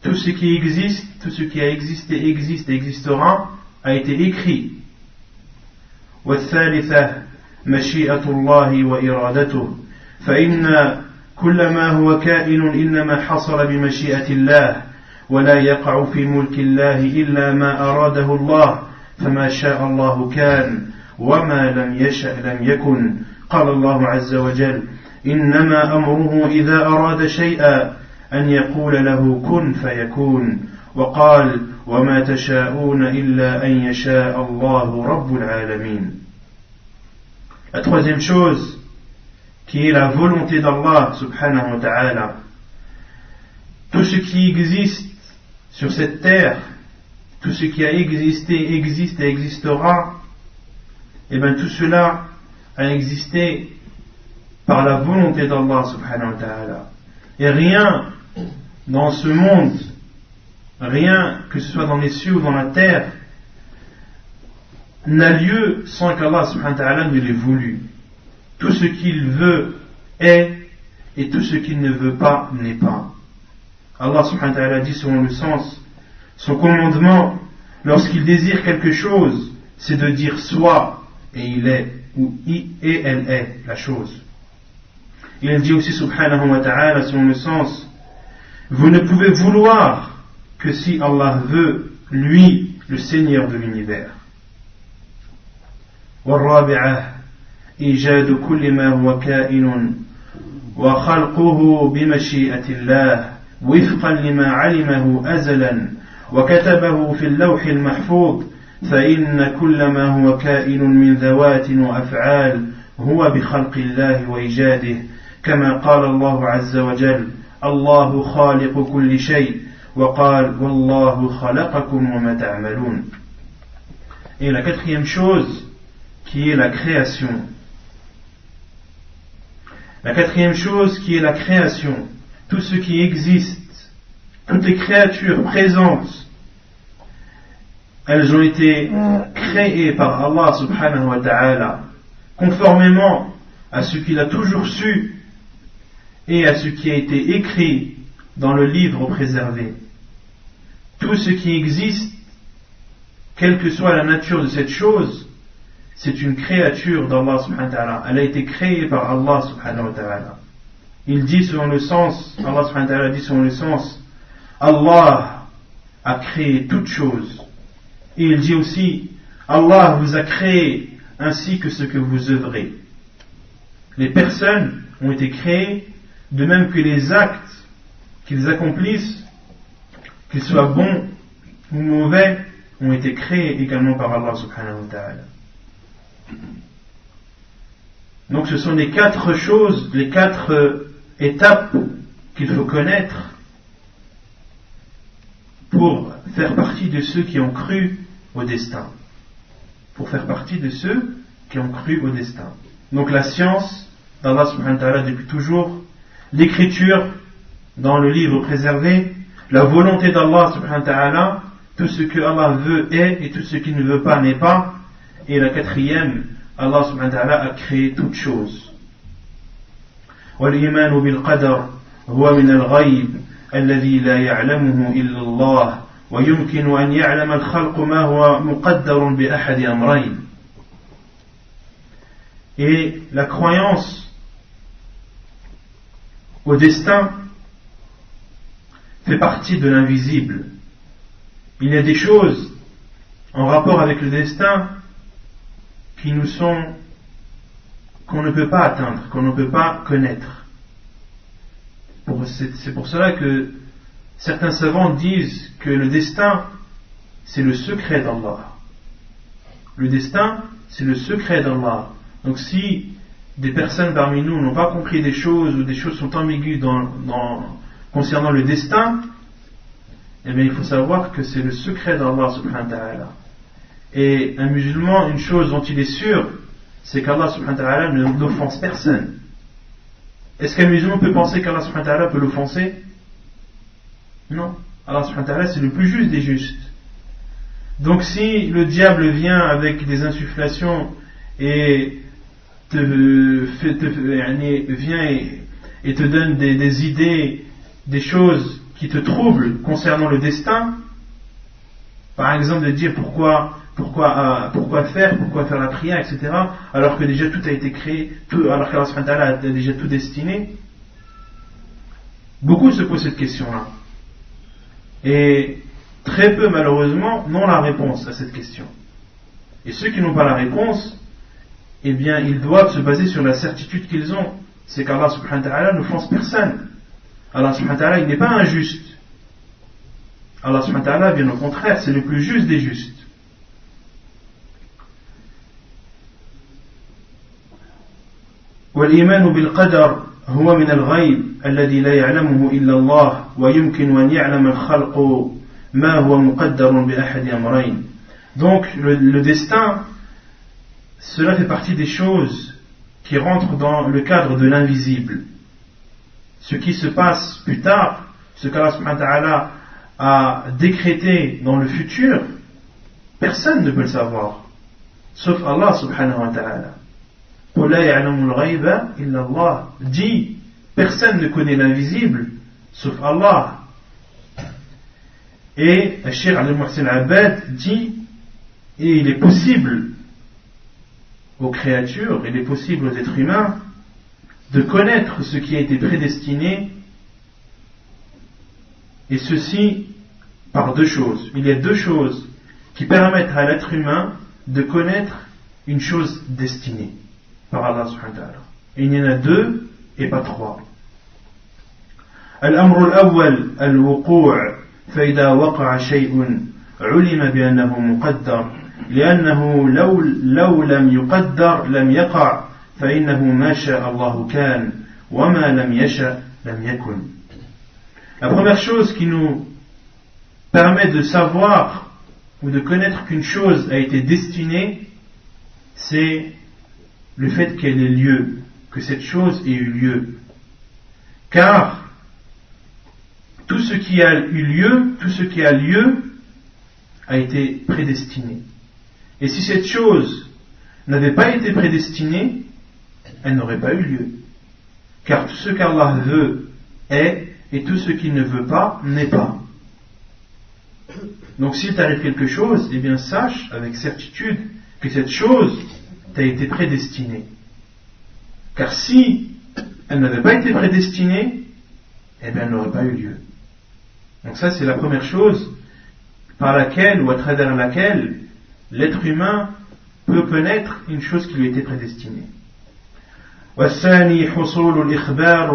Tout ce qui existe, tout ce qui a existé, existe et existera a été écrit. والثالثة مشيئة الله وإرادته فإن كل ما هو كائن إنما حصل بمشيئة الله ولا يقع في ملك الله إلا ما أراده الله فما شاء الله كان وما لم يشأ لم يكن قال الله عز وجل إنما أمره إذا أراد شيئا أن يقول له كن فيكون وقال وما تشاءون إلا أن يشاء الله رب العالمين. La troisième chose qui est la volonté d'Allah subhanahu wa ta'ala, tout ce qui existe sur cette terre, tout ce qui a existé, existe et existera, et bien tout cela a existé par la volonté d'Allah subhanahu wa ta'ala. Et rien dans ce monde, rien que ce soit dans les cieux ou dans la terre, n'a lieu sans qu'Allah subhanahu wa ta'ala ne l'ait voulu. Tout ce qu'il veut est, et tout ce qu'il ne veut pas n'est pas. Allah subhanahu wa ta'ala dit selon le sens, son commandement, lorsqu'il désire quelque chose, c'est de dire soit, et il est, ou et elle est la chose. Il dit aussi subhanahu wa ta'ala selon le sens, vous ne pouvez vouloir que si Allah veut, lui, le Seigneur de l'univers. والرابعة إيجاد كل ما هو كائن وخلقه بمشيئة الله وفقا لما علمه أزلا وكتبه في اللوح المحفوظ فإن كل ما هو كائن من ذوات وأفعال هو بخلق الله وإيجاده كما قال الله عز وجل الله خالق كل شيء وقال والله خلقكم وما تعملون. Et la quatrième chose qui est la création. La quatrième chose qui est la création, tout ce qui existe, toutes les créatures présentes, elles ont été créées par Allah subhanahu wa ta'ala, conformément à ce qu'il a toujours su et à ce qui a été écrit dans le livre préservé. Tout ce qui existe, quelle que soit la nature de cette chose, c'est une créature d'Allah subhanahu wa ta'ala. Elle a été créée par Allah subhanahu wa ta'ala. Il dit selon le sens, Allah subhanahu wa ta'ala dit selon le sens, Allah a créé toutes choses. Et il dit aussi, Allah vous a créé ainsi que ce que vous œuvrez. Les personnes ont été créées de même que les actes qu'ils accomplissent, qu'ils soient bons ou mauvais, ont été créés également par Allah subhanahu wa ta'ala. Donc ce sont les quatre choses, les quatre étapes qu'il faut connaître pour faire partie de ceux qui ont cru au destin. Pour faire partie de ceux qui ont cru au destin. Donc la science d'Allah subhanahu wa ta'ala depuis toujours, l'écriture dans le livre préservé, la volonté d'Allah subhanahu wa ta'ala, tout ce que Allah veut est et tout ce qu'il ne veut pas n'est pas. Et la quatrième, Allah subhanahu wa ta'ala a créé toutes choses. والإيمان بالقدر هو من الغيب الذي لا يعلمه إلا الله ويمكن أن يعلم الخلق ما هو مقدر بأحد أمرين. Et la croyance au destin fait partie de l'invisible. Il y a des choses en rapport avec le destin qui nous sont, qu'on ne peut pas atteindre, qu'on ne peut pas connaître. C'est pour cela que certains savants disent que le destin, c'est le secret d'Allah. Le destin, c'est le secret d'Allah. Donc si des personnes parmi nous n'ont pas compris des choses ou des choses sont ambiguës concernant le destin, eh bien il faut savoir que c'est le secret d'Allah subhanahu wa ta'ala. Et un musulman, une chose dont il est sûr, c'est qu'Allah subhanahu wa ta'ala n'offense personne. Est-ce qu'un musulman peut penser qu'Allah subhanahu wa ta'ala peut l'offenser? Non. Allah subhanahu wa ta'ala c'est le plus juste des justes. Donc si le diable vient avec des insufflations et vient et te donne des idées, des choses qui te troublent concernant le destin, par exemple de dire pourquoi faire la prière, etc., alors que déjà tout a été créé, alors qu'Allah subhanahu wa ta'ala a déjà tout destiné. Beaucoup se posent cette question-là. Et très peu, malheureusement, n'ont la réponse à cette question. Et ceux qui n'ont pas la réponse, eh bien, ils doivent se baser sur la certitude qu'ils ont. C'est qu'Allah subhanahu wa ta'ala n'offense personne. Allah subhanahu wa ta'ala, il n'est pas injuste. Allah subhanahu wa ta'ala, bien au contraire, c'est le plus juste des justes. والإيمان بالقدر هو من الغيب الذي لا يعلمه إلا الله ويمكن أن يعلم الخلق ما هو مقدر بأحد أمرين. Donc le destin, cela fait partie des choses qui rentrent dans le cadre de l'invisible. Ce qui se passe plus tard, ce qu'Allah subhanahu wa ta'ala a décrété dans le futur, personne ne peut le savoir, sauf Allah subhanahu wa ta'ala. قُلْ لَا يَعْلَمُ الْغَيْبَ إِلَّا اللَّهُ. Dit, personne ne connaît l'invisible, sauf Allah. Et Cheikh Al-Muhsin Abad dit, et il est possible aux créatures, il est possible aux êtres humains de connaître ce qui a été prédestiné, et ceci par deux choses. Il y a deux choses qui permettent à l'être humain de connaître une chose destinée par Allah subhanahu wa ta'ala. Et il y en a deux et pas trois. الأمر الأول الوقوع فإذا وقع شيء علم بأنه مقدر لأنه لو لم يقدر لم يقع فإنه ما شاء الله كان وما لم يشاء لم يكن. La première chose qui nous permet de savoir ou de connaître qu'une chose a été destinée, c'est le fait qu'elle ait lieu, que cette chose ait eu lieu. Car tout ce qui a eu lieu, tout ce qui a lieu a été prédestiné. Et si cette chose n'avait pas été prédestinée, elle n'aurait pas eu lieu. Car tout ce qu'Allah veut est, et tout ce qu'il ne veut pas n'est pas. Donc s'il t'arrive quelque chose, eh bien sache avec certitude que cette chose t'a été prédestinée. Car si elle n'avait pas été prédestinée, eh bien elle n'aurait pas eu lieu. Donc ça c'est la première chose par laquelle ou à travers laquelle l'être humain peut connaître une chose qui lui a été prédestinée. والثاني حصول الإخبار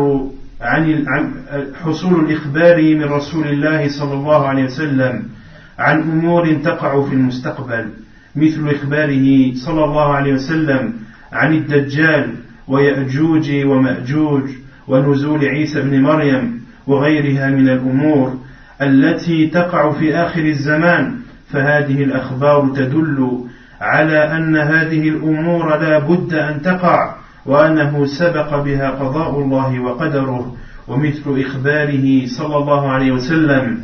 من رسول الله صلى الله عليه وسلم عن أمور تقع في المستقبل مثل إخباره صلى الله عليه وسلم عن الدجال ويأجوج ومأجوج ونزول عيسى بن مريم وغيرها من الأمور التي تقع في آخر الزمان. فهذه الأخبار تدل على أن هذه الأمور لا بد أن تقع وأنه سبق بها قضاء الله وقدره. ومثل إخباره صلى الله عليه وسلم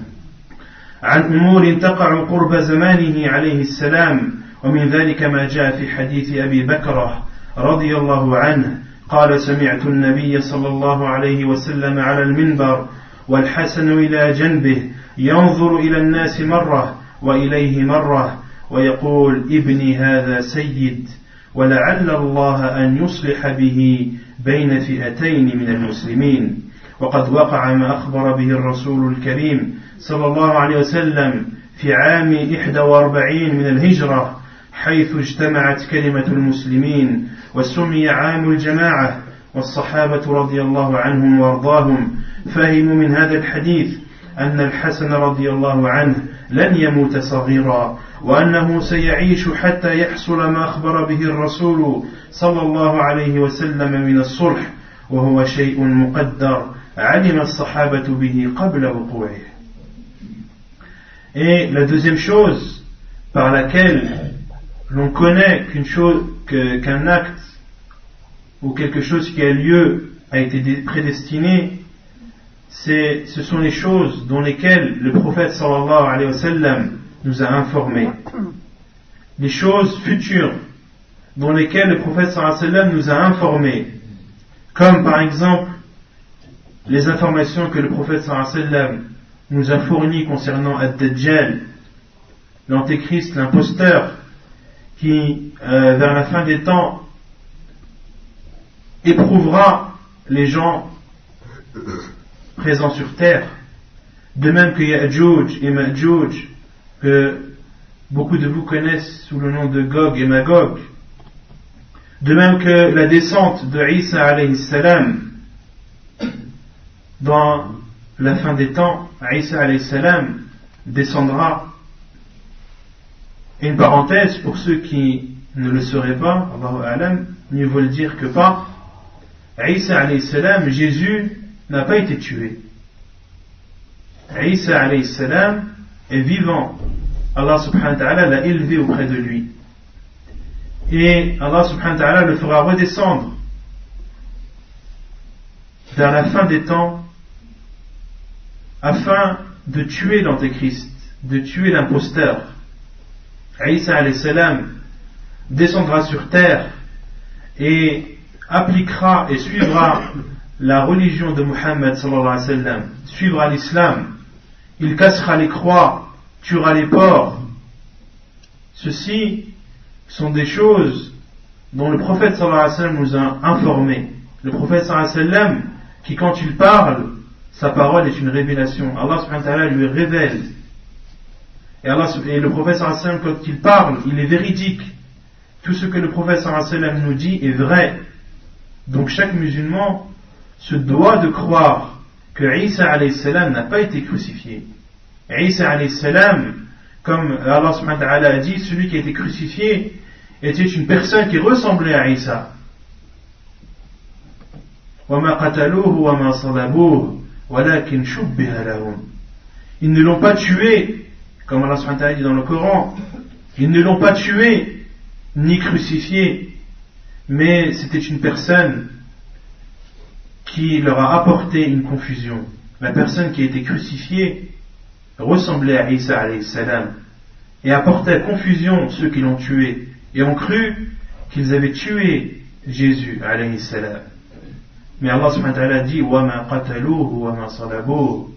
عن أمور تقع قرب زمانه عليه السلام، ومن ذلك ما جاء في حديث أبي بكر رضي الله عنه قال سمعت النبي صلى الله عليه وسلم على المنبر والحسن إلى جنبه ينظر إلى الناس مرة وإليه مرة ويقول ابني هذا سيد ولعل الله أن يصلح به بين فئتين من المسلمين. وقد وقع ما أخبر به الرسول الكريم صلى الله عليه وسلم في عام 41 من الهجرة حيث اجتمعت كلمة المسلمين وسمي عام الجماعة. والصحابة رضي الله عنهم وارضاهم فهموا من هذا الحديث أن الحسن رضي الله عنه لن يموت صغيرا وأنه سيعيش حتى يحصل ما أخبر به الرسول صلى الله عليه وسلم من الصلح وهو شيء مقدر علم الصحابة به قبل وقوعه. Et la deuxième chose par laquelle l'on connaît qu'un acte ou quelque chose qui a lieu a été prédestiné, ce sont les choses dans lesquelles le prophète sallallahu alayhi wa sallam nous a informés. Les choses futures dans lesquelles le prophète sallallahu alayhi wa sallam nous a informés, comme par exemple les informations que le prophète sallallahu alayhi wa sallam nous a fournies concernant Ad-Dajjal, l'antéchrist, l'imposteur, qui vers la fin des temps éprouvera les gens présents sur terre, de même que Ya'juj et Ma'juj, que beaucoup de vous connaissent sous le nom de Gog et Magog, de même que la descente de Isa alayhi salam dans la fin des temps. Isa alayhi salam descendra. Une parenthèse pour ceux qui ne le sauraient pas, Allahu a'lam, mieux vaut le dire que pas. Isa alayhi salam, Jésus n'a pas été tué. Isa alayhi salam est vivant. Allah subhanahu wa ta'ala l'a élevé auprès de lui. Et Allah subhanahu wa ta'ala le fera redescendre vers la fin des temps afin de tuer l'antéchrist, de tuer l'imposteur. Isa alayhi salam descendra sur terre et appliquera et suivra la religion de Muhammad sallallahu alayhi wa sallam, suivra l'islam. Il cassera les croix, tuera les porcs. Ceci sont des choses dont le prophète sallallahu alayhi wa sallam nous a informés. Le prophète sallallahu alayhi wa sallam, qui quand il parle, sa parole est une révélation. Allah subhanahu wa ta'ala lui révèle. Et le prophète sallallahu alayhi wa sallam, quand il parle, il est véridique. Tout ce que le prophète sallallahu alayhi wa sallam nous dit est vrai. Donc chaque musulman se doit de croire que Isa alayhi salam n'a pas été crucifié. Isa alayhi salam, comme Allah subhanahu wa ta'ala a dit, celui qui a été crucifié était une personne qui ressemblait à Isa. وَمَا قَتَلُوهُ وَمَا صَلَبُوهُ وَلَكِنْ شُبِّهَ لَهُمْ. Ils ne l'ont pas tué, comme Allah subhanahu wa ta'ala dit dans le Coran, ils ne l'ont pas tué ni crucifié, mais c'était une personne qui leur a apporté une confusion. La personne qui a été crucifiée ressemblait à Isa alayhi salam et apportait confusion ceux qui l'ont tué et ont cru qu'ils avaient tué Jésus alayhi salam. Mais Allah subhanahu wa ta'ala dit وَمَا قَتَلُوهُ وَمَا صَلَبُوهُ.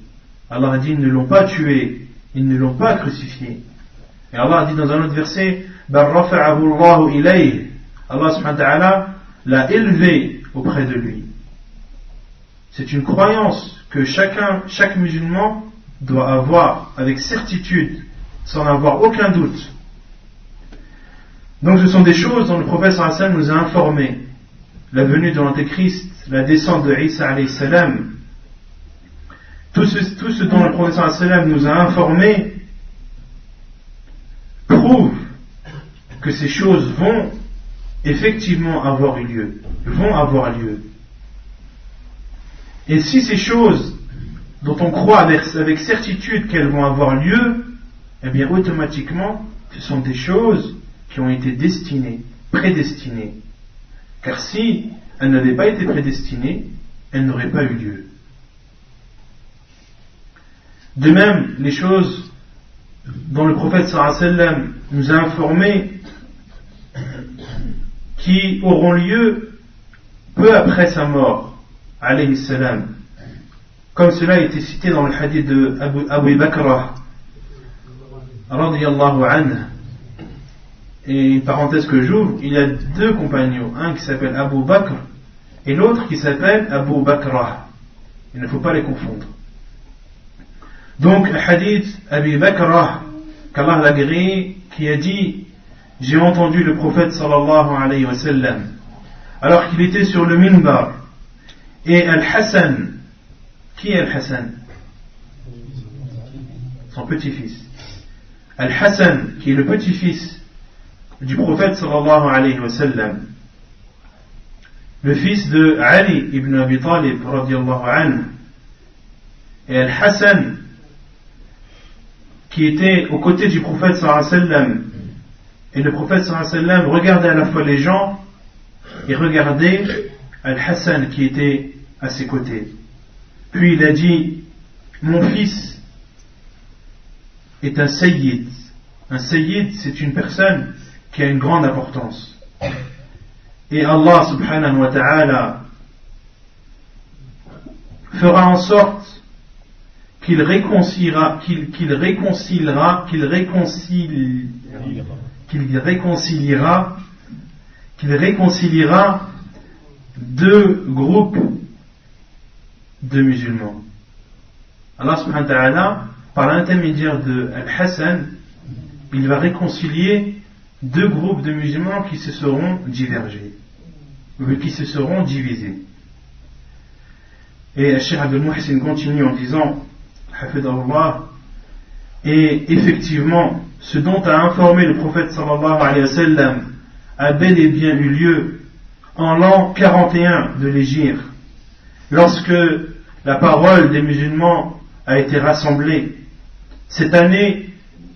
Allah a dit ils ne l'ont pas tué, ils ne l'ont pas crucifié. Et Allah a dit dans un autre verset بَلْ رَفَعَهُ اللَّهُ إِلَيْهِ. Allah subhanahu wa ta'ala l'a élevé auprès de lui. C'est une croyance que chaque musulman doit avoir avec certitude, sans avoir aucun doute. Donc ce sont des choses dont le prophète sallallahu alayhi wa sallam nous a informés. La venue de l'antéchrist, la descente de Isa alayhi salam, tout ce dont le prophète sallallahu alayhi wa sallam nous a informés prouve que ces choses vont effectivement avoir eu lieu, vont avoir lieu. Et si ces choses dont on croit avec certitude qu'elles vont avoir lieu, eh bien automatiquement ce sont des choses qui ont été destinées, prédestinées. Car si elles n'avaient pas été prédestinées, elles n'auraient pas eu lieu. De même, les choses dont le prophète sallallahu alayhi wa sallam nous a informés qui auront lieu peu après sa mort, alayhi salam, comme cela a été cité dans le hadith de Abu Bakr radiyallahu anhu. Et une parenthèse que j'ouvre, il y a deux compagnons, un qui s'appelle Abu Bakr et l'autre qui s'appelle Abu Bakrah. Il ne faut pas les confondre. Donc le hadith Abu Bakrah, qu'Allah l'a agréé, qui a dit: j'ai entendu le prophète sallallahu alayhi wa sallam alors qu'il était sur le minbar, et Al-Hassan, qui est Al-Hassan? Son petit-fils. Al-Hassan, qui est le petit-fils du prophète sallallahu alayhi wa sallam, le fils de Ali ibn Abi Talib radiyallahu anhu, et Al-Hassan qui était aux côtés du prophète sallallahu alayhi wa sallam, et le prophète sallallahu alayhi wa sallam regardait à la fois les gens et regardait Al-Hassan qui était à ses côtés. Puis il a dit: mon fils est un sayyid. Un sayyid, c'est une personne qui a une grande importance. Et Allah subhanahu wa ta'ala fera en sorte qu'il réconciliera deux groupes de musulmans. Allah subhanahu wa ta'ala, par l'intermédiaire de Al-Hassan, il va réconcilier deux groupes de musulmans qui se seront divergés, ou qui se seront divisés. Et Cheikh Abdel Muhsin continue en disant: Hafidahullah, et effectivement, ce dont a informé le prophète sallallahu alayhi wa sallam a bel et bien eu lieu en l'an 41 de l'Hégire, lorsque la parole des musulmans a été rassemblée. Cette année,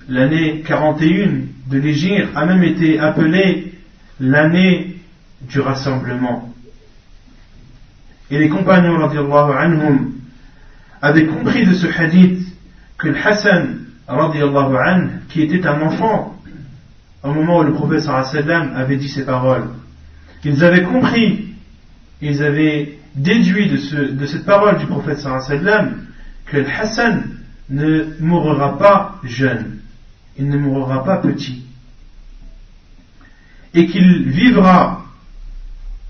l'année 41 de l'Hégire, a même été appelée l'année du rassemblement. Et les compagnons radiyallahu anhum avaient compris de ce hadith que le Hassan radiyallahu anhu, qui était un enfant au moment où le prophète sallallahu alayhi wa sallam avait dit ces paroles, ils avaient compris, ils avaient déduit de cette parole du prophète sallallahu alayhi wa sallam que le Hassan ne mourra pas jeune, il ne mourra pas petit, et qu'il vivra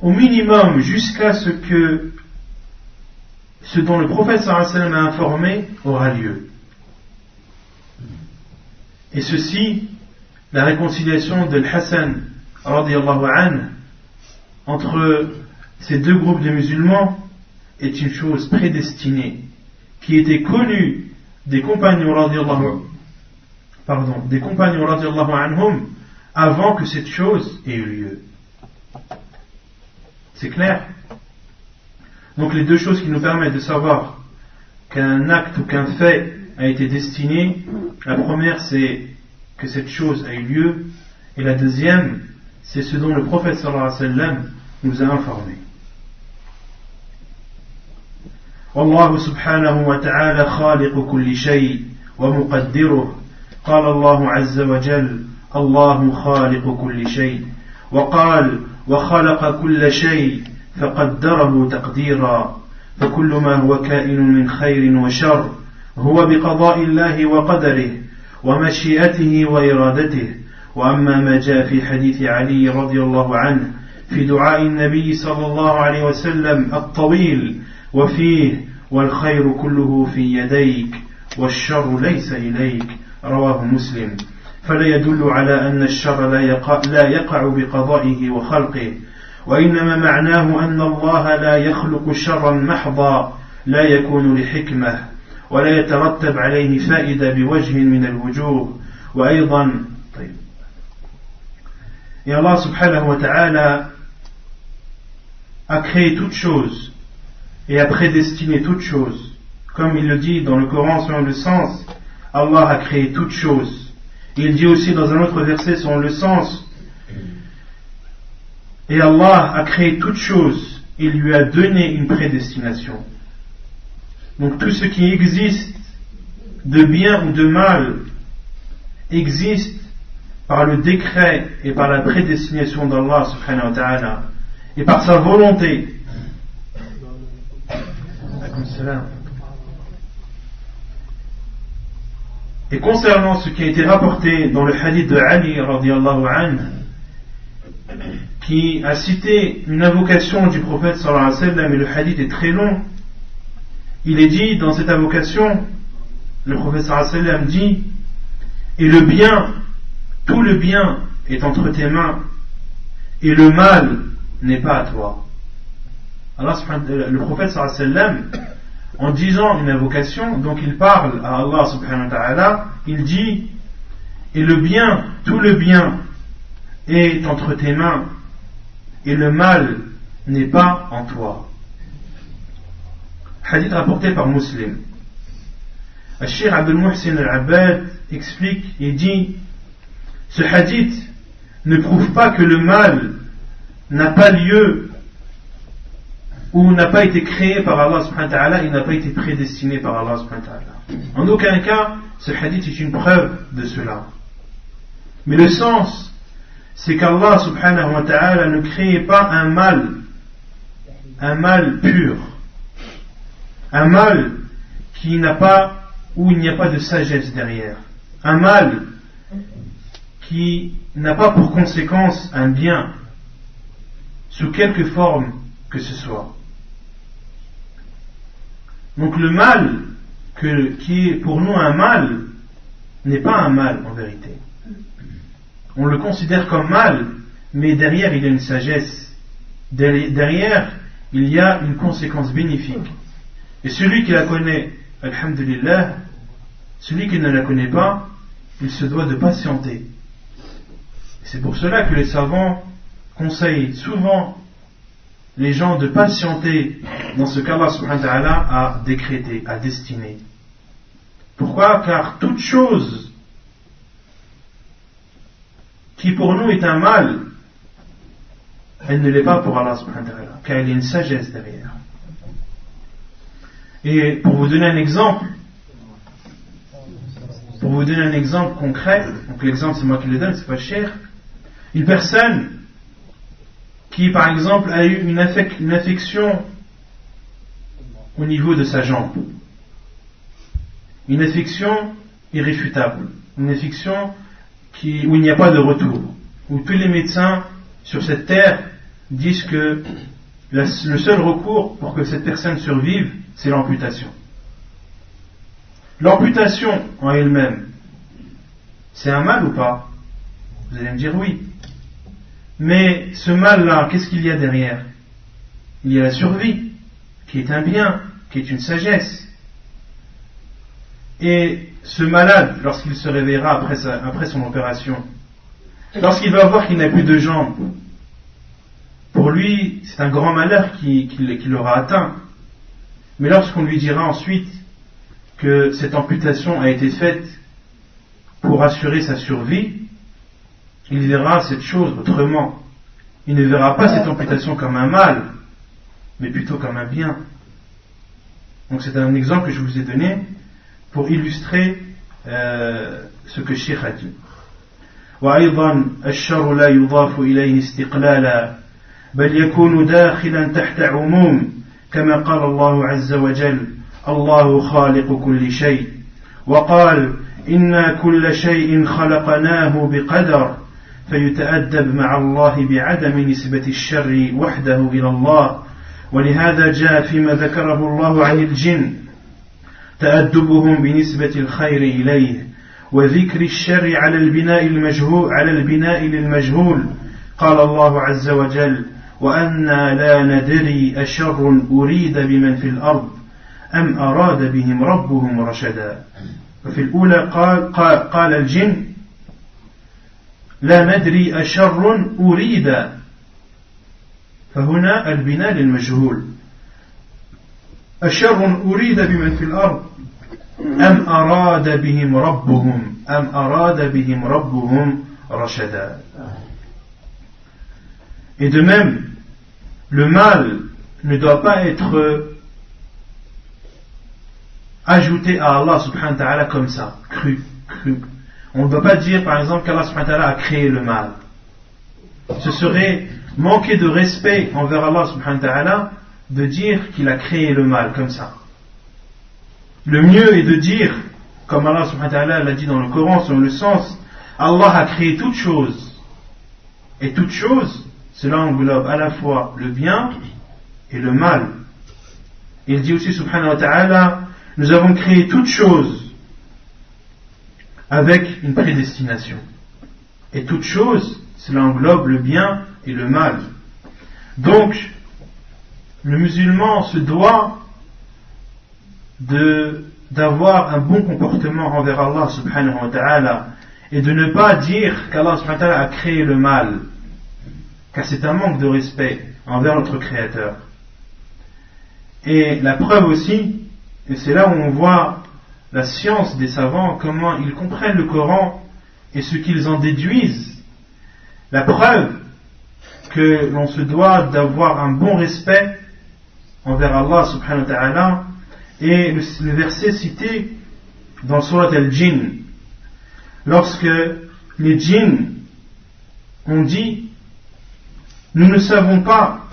au minimum jusqu'à ce que ce dont le prophète sallallahu alayhi wa sallam a informé aura lieu. Et ceci, la réconciliation de Hassan radiyallahu anhu entre ces deux groupes de musulmans est une chose prédestinée, qui était connue des compagnons radiyallahu anhum avant que cette chose ait eu lieu. C'est clair? Donc les deux choses qui nous permettent de savoir qu'un acte ou qu'un fait a été destiné, la première c'est que cette chose a eu lieu, et la deuxième c'est ce dont le prophète sallallahu alayhi wa sallam nous a informés. والله سبحانه وتعالى خالق كل شيء ومقدره. قال الله عز وجل: الله خالق كل شيء. وقال: وخلق كل شيء فقدره تقديرا. فكل ما هو كائن من خير وشر هو بقضاء الله وقدره ومشيئته وإرادته. وأما ما جاء في حديث علي رضي الله عنه في دعاء النبي صلى الله عليه وسلم الطويل وفيه: والخير كله في يديك والشر ليس إليك، رواه مسلم، فلا يدل على أن الشر لا يقع بقضائه وخلقه، وإنما معناه أن الله لا يخلق شرا محضا لا يكون لحكمة ولا يترتب عليه فائدة بوجه من الوجوه. وأيضا Et Allah subhanahu wa ta'ala a créé toutes choses et a prédestiné toutes choses. Comme il le dit dans le Coran selon le sens, Allah a créé toutes choses. Il dit aussi dans un autre verset selon le sens, et Allah a créé toutes choses, il lui a donné une prédestination. Donc tout ce qui existe de bien ou de mal existe par le décret et par la prédestination d'Allah subhanahu wa ta'ala et par sa volonté. Et concernant ce qui a été rapporté dans le hadith de Ali radiyallahu anhu, qui a cité une invocation du prophète sallallahu alayhi wa sallam, et le hadith est très long, il est dit dans cette invocation, le prophète sallallahu alayhi wa sallam dit: et le bien, tout le bien est entre tes mains, et le mal n'est pas à toi. Alors le prophète sallallahu alayhi wa sallam, en disant une invocation, donc il parle à Allah subhanahu wa ta'ala, il dit: et le bien, tout le bien est entre tes mains, et le mal n'est pas en toi. Hadith rapporté par Muslim. Al-Cheikh Abdul Muhsin Al-Abbad explique et dit: ce hadith ne prouve pas que le mal n'a pas lieu ou n'a pas été créé par Allah subhanahu wa ta'ala, il n'a pas été prédestiné par Allah subhanahu wa ta'ala. En aucun cas, ce hadith est une preuve de cela. Mais le sens, c'est qu'Allah subhanahu wa ta'ala ne créait pas un mal pur, un mal qui n'a pas, où il n'y a pas de sagesse derrière, un mal qui n'a pas pour conséquence un bien, sous quelque forme que ce soit. Donc le mal, qui est pour nous un mal, n'est pas un mal en vérité. On le considère comme mal, mais derrière il y a une sagesse, derrière il y a une conséquence bénéfique. Et celui qui la connaît, alhamdulillah, celui qui ne la connaît pas, il se doit de patienter. C'est pour cela que les savants conseillent souvent les gens de patienter dans ce qu'Allah subhanahu wa ta'ala a décrété, a destiné. Pourquoi? Car toute chose qui pour nous est un mal, elle ne l'est pas pour Allah subhanahu wa ta'ala, car il y a une sagesse derrière. Et pour vous donner un exemple concret, donc l'exemple c'est moi qui le donne, c'est pas cher, une personne qui par exemple a eu une affection au niveau de sa jambe, une affection irréfutable, une affection où il n'y a pas de retour, où tous les médecins sur cette terre disent que le seul recours pour que cette personne survive, c'est l'amputation. L'amputation en elle-même, c'est un mal ou pas? Vous allez me dire oui. Mais ce mal-là, qu'est-ce qu'il y a derrière? Il y a la survie, qui est un bien, qui est une sagesse. Et ce malade, lorsqu'il se réveillera après son opération, lorsqu'il va voir qu'il n'a plus de jambes, pour lui, c'est un grand malheur qui l'aura atteint. Mais lorsqu'on lui dira ensuite que cette amputation a été faite pour assurer sa survie, il verra cette chose autrement. Il ne verra pas cette amputation comme un mal, mais plutôt comme un bien. Donc c'est un exemple que je vous ai donné pour illustrer ce que Cheikh a dit. وأيضا الشر لا يضاف إليه استقلالا بل يكون داخلا تحت عموم كما قال الله عز وجل الله خالق كل شيء وقال إنا كل شيء خلقناه بقدر فيتأدب مع الله بعدم نسبة الشر وحده إلى الله ولهذا جاء فيما ذكره الله عن الجن تأدبهم بنسبة الخير إليه وذكر الشر على البناء للمجهول قال الله عز وجل وأنا لا ندري أشر أريد بمن في الأرض أم أراد بهم ربهم رشدا. وفي الأولى قال الجن لا ندري أشر أريد، فهنا البناء للمجهول. أشر أريد بمن في الأرض أم أراد بهم ربهم رشدا. Et de même, le mal ne doit pas être ajouté à Allah subhanahu wa ta'ala comme ça, cru. On ne doit pas dire par exemple qu'Allah subhanahu wa ta'ala a créé le mal. Ce serait manquer de respect envers Allah subhanahu wa ta'ala de dire qu'il a créé le mal comme ça. Le mieux est de dire, comme Allah subhanahu wa ta'ala l'a dit dans le Coran, selon le sens, Allah a créé toute chose. Et toute chose, cela englobe à la fois le bien et le mal. Il dit aussi subhanahu wa ta'ala, nous avons créé toute chose avec une prédestination. Et toute chose, cela englobe le bien et le mal. Donc, le musulman se doit d'avoir un bon comportement envers Allah subhanahu wa ta'ala et de ne pas dire qu'Allah subhanahu wa ta'ala a créé le mal, car c'est un manque de respect envers notre Créateur. Et la preuve aussi, et c'est là où on voit la science des savants, comment ils comprennent le Coran et ce qu'ils en déduisent, la preuve que l'on se doit d'avoir un bon respect envers Allah subhanahu wa ta'ala et le verset cité dans Surat al-Jinn, lorsque les djinns ont dit nous ne savons pas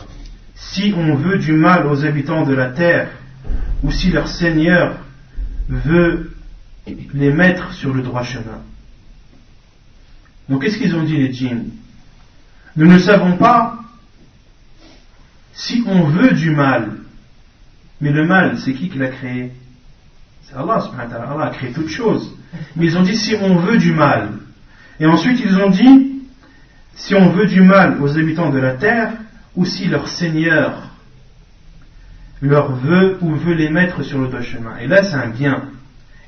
si on veut du mal aux habitants de la terre ou si leur Seigneur veut les mettre sur le droit chemin. Donc qu'est-ce qu'ils ont dit les djinns? Nous ne savons pas si on veut du mal. Mais le mal, c'est qui l'a créé? C'est Allah subhanahu wa ta'ala. Allah a créé toutes choses. Mais ils ont dit si on veut du mal. Et ensuite ils ont dit si on veut du mal aux habitants de la terre ou si leur Seigneur leur veut ou veut les mettre sur le droit chemin. Et là c'est un bien.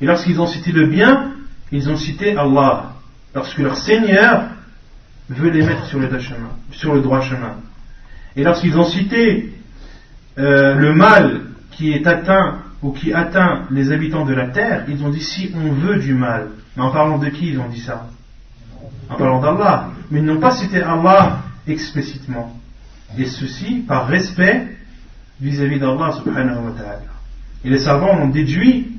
Et lorsqu'ils ont cité le bien, ils ont cité Allah. Lorsque leur Seigneur veut les mettre sur le droit chemin. Et lorsqu'ils ont cité le mal qui est atteint ou qui atteint les habitants de la terre, ils ont dit si on veut du mal. Mais en parlant de qui ils ont dit ça? En parlant d'Allah. Mais ils n'ont pas cité Allah explicitement. Et ceci par respect vis-à-vis d'Allah subhanahu wa ta'ala. Et les savants ont déduit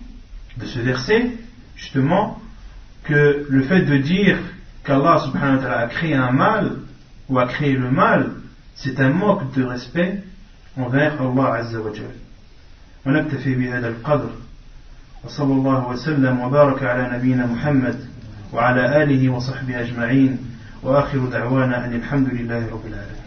de ce verset justement que le fait de dire qu'Allah subhanahu wa ta'ala a créé un mal ou a créé le mal, c'est un manque de respect envers Allah azza wa jalla. ونكتفي بهذا القدر وصلى الله وسلم وبارك على نبينا محمد وعلى آله وصحبه أجمعين وآخر دعوانا أن الحمد لله رب العالمين.